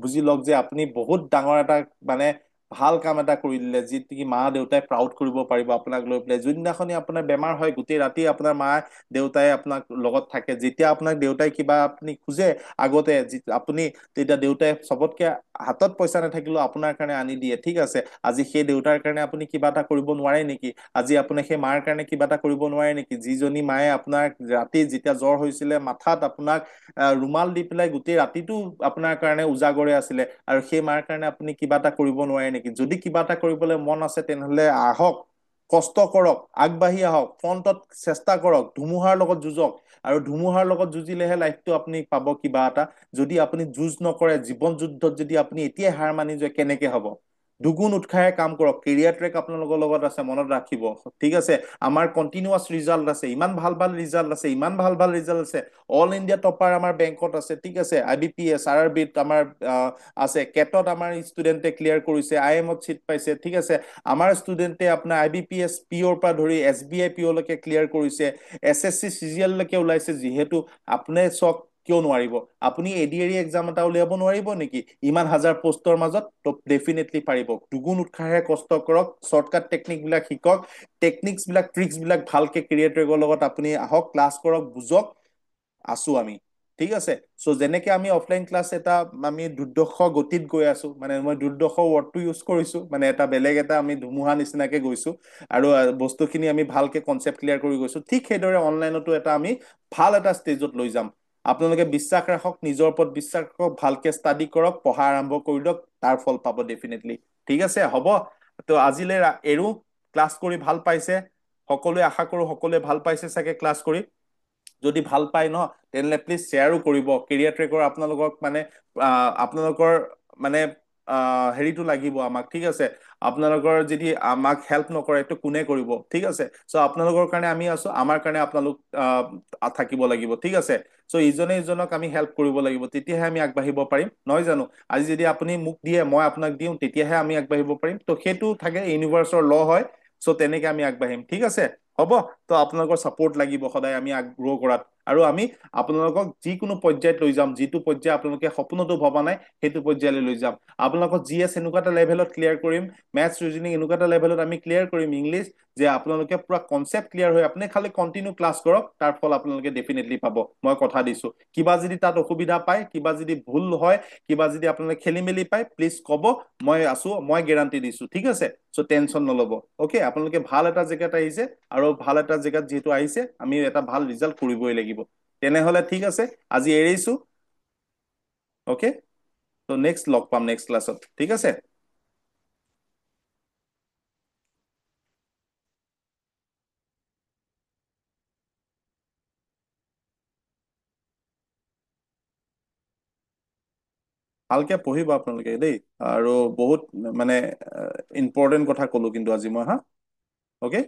বুজি লওক যে আপুনি বহুত ডাঙৰ এটা মানে ভাল কাম এটা কৰি দিলে, যিটো কি মা দেউতাই প্ৰাউড কৰিব পাৰিব আপোনাক লৈ পেলাই। যোনদিনাখনি আপোনাৰ বেমাৰ হয়, গোটেই ৰাতি আপোনাৰ মা দেউতাই আপোনাক লগত থাকে, যেতিয়া আপোনাক দেউতাই কিবা আপুনি খোজে আগতে আপুনি, তেতিয়া দেউতাই চবতকে হাতত পইচা নাথাকিলেও আপোনাৰ কাৰণে আনি দিয়ে। ঠিক আছে, আজি সেই দেউতাৰ কাৰণে আপুনি কিবা এটা কৰিব নোৱাৰে নেকি? আজি আপোনাৰ সেই মাৰ কাৰণে কিবা এটা কৰিব নোৱাৰে নেকি? যিজনী মায়ে আপোনাক ৰাতি যেতিয়া জ্বৰ হৈছিলে মাথাত আপোনাক ৰুমাল দি পেলাই গোটেই ৰাতিটো আপোনাৰ কাৰণে উজাগৰে আছিলে, আৰু সেই মাৰ কাৰণে আপুনি কিবা এটা কৰিব নোৱাৰে নেকি? যদি কিবা এটা কৰিবলৈ মন আছে তেনেহলে আহক, কষ্ট কৰক, আগবাঢ়ি আহক, ফ্ৰণ্টত চেষ্টা কৰক, ধুমুহাৰ লগত যুঁজক। আৰু ধুমুহাৰ লগত যুঁজিলেহে লাইফটো আপুনি পাব কিবা এটা। যদি আপুনি যুঁজ নকৰে, জীৱন যুদ্ধত যদি আপুনি এতিয়াই হাৰ মানি যায়, কেনেকে হ'ব? দুগুণ উৎসাহে কাম কৰক, কেৰিয়াৰ ট্ৰেক আপোনালোকৰ লগত আছে, মনত ৰাখিব। ঠিক আছে, আমাৰ কণ্টিনিউৱাছ ৰিজাল্ট আছে, ইমান ভাল ভাল ৰিজাল্ট আছে, ইমান ভাল ভাল ৰিজাল্ট আছে। অল ইণ্ডিয়া টপাৰ আমাৰ বেংকত আছে। ঠিক আছে, IBPS RRBত আমাৰ আছে, কেটত আমাৰ ষ্টুডেণ্টে ক্লিয়াৰ কৰিছে, IIMত চিট পাইছে। ঠিক আছে, আমাৰ ষ্টুডেণ্টে আপোনাৰ IBPS POৰ পৰা ধৰি SBI PO লৈকে ক্লিয়াৰ কৰিছে, SSC CGL লৈকে ওলাইছে। যিহেতু আপুনি চক, কিয় নোৱাৰিব? আপুনি ADAR এক্সাম এটা উলিয়াব নোৱাৰিব নেকি ইমান হাজাৰ পষ্টৰ মাজত? তো ডেফিনেটলি পাৰিব। দুগুণ উৎসাহে কষ্ট কৰক, শ্বৰ্টকাট টেকনিক বিলাক শিকক, টেকনিক্স বিলাক ট্ৰিক্স বিলাক ভালকে কেৰিয়াৰ ট্ৰেকৰ লগত আপুনি আহক, ক্লাছ কৰক, বুজক, আছো আমি। ঠিক আছে, চ' যেনেকে আমি অফলাইন ক্লাছ এটা আমি দুৰ্দশ গতিত গৈ আছো, মানে মই দুৰ্দশ ৱৰ্ডটো ইউজ কৰিছো, মানে এটা বেলেগ এটা আমি ধুমুহা নিচিনাকে গৈছো, আৰু বস্তুখিনি আমি ভালকে কনচেপ্ট ক্লিয়াৰ কৰি গৈছো। ঠিক সেইদৰে অনলাইনতো এটা আমি ভাল এটা ষ্টেজত লৈ যাম। আপোনালোকে বিশ্বাস ৰাখক, নিজৰ ওপৰত বিশ্বাস ৰাখক, ভালকে ষ্টাডি কৰক, পঢ়া আৰম্ভ কৰি দিয়ক, তাৰ ফল পাব ডেফিনেটলি। ঠিক আছে, হ'ব। তো আজিলৈ এৰো। ক্লাছ কৰি ভাল পাইছে সকলোৱে, আশা কৰো সকলোৱে ভাল পাইছে চাগে ক্লাছ কৰি। যদি ভাল পায় ন, তেনেহলে প্লিজ শ্বেয়াৰো কৰিব। কেৰিয়াৰ ট্ৰেকৰ আপোনালোকক মানে আপোনালোকৰ মানে হেৰিটো লাগিব আমাক। ঠিক আছে, আপোনালোকৰ যদি আমাক হেল্প নকৰে তো কোনে কৰিব? ঠিক আছে, চ' আপোনালোকৰ কাৰণে আমি আছো, আমাৰ কাৰণে আপোনালোক থাকিব লাগিব। ঠিক আছে, চ' ইজনে ইজনক আমি হেল্প কৰিব লাগিব, তেতিয়াহে আমি আগবাঢ়িব পাৰিম, নহয় জানো? আজি যদি আপুনি মোক দিয়ে, মই আপোনাক দিওঁ, তেতিয়াহে আমি আগবাঢ়িব পাৰিম। তো সেইটো থাকে, ইউনিভাৰ্চৰ ল হয়। চ' তেনেকে আমি আগবাঢ়িম। ঠিক আছে, হ'ব। তো আপোনালোকৰ ছাপোৰ্ট লাগিব সদায় আমি গ্ৰ' কৰাত। আৰু আমি আপোনালোকক যিকোনো পৰ্যায়ত লৈ যাম, যিটো পৰ্যায় আপোনালোকে সপোনতো ভবা নাই, সেইটো পৰ্যায়লৈ লৈ যাম। আপোনালোকক GS এনেকুৱা এটা লেভেলত ক্লিয়াৰ কৰিম, মেথছ ৰিজনিং এনেকুৱা এটা লেভেলত আমি ক্লিয়াৰ কৰিম, ইংলিছ, যে আপোনালোকে পুৰা কনচেপ্ট ক্লিয়াৰ হৈ আপুনি খালি কণ্টিনিউ ক্লাছ কৰক, তাৰ ফল আপোনালোকে ডেফিনেটলি পাব, মই কথা দিছো। কিবা যদি তাত অসুবিধা পায়, কিবা যদি ভুল হয়, কিবা যদি আপোনালোকে খেলি মেলি পায়, প্লিজ ক'ব, মই আছো, মই গেৰাণ্টি দিছো। ঠিক আছে, চ' টেনচন নল'ব। অ'কে, আপোনালোকে ভাল এটা জেগাত আহিছে, আৰু ভাল এটা জেগাত যিহেতু আহিছে, আমি এটা ভাল ৰিজাল্ট কৰিবই লাগিব। তেনেহলে ঠিক আছে, আজি এৰিছো। অ'কে, ত' নেক্সট লগ পাম নেক্সট ক্লাছত। ঠিক আছে। ভালকে পঢ়িব আপোনালোকে দেই, আৰু বহুত মানে ইম্পৰ্টেণ্ট কথা ক'লো কিন্তু আজি মই, হা। অ'কে।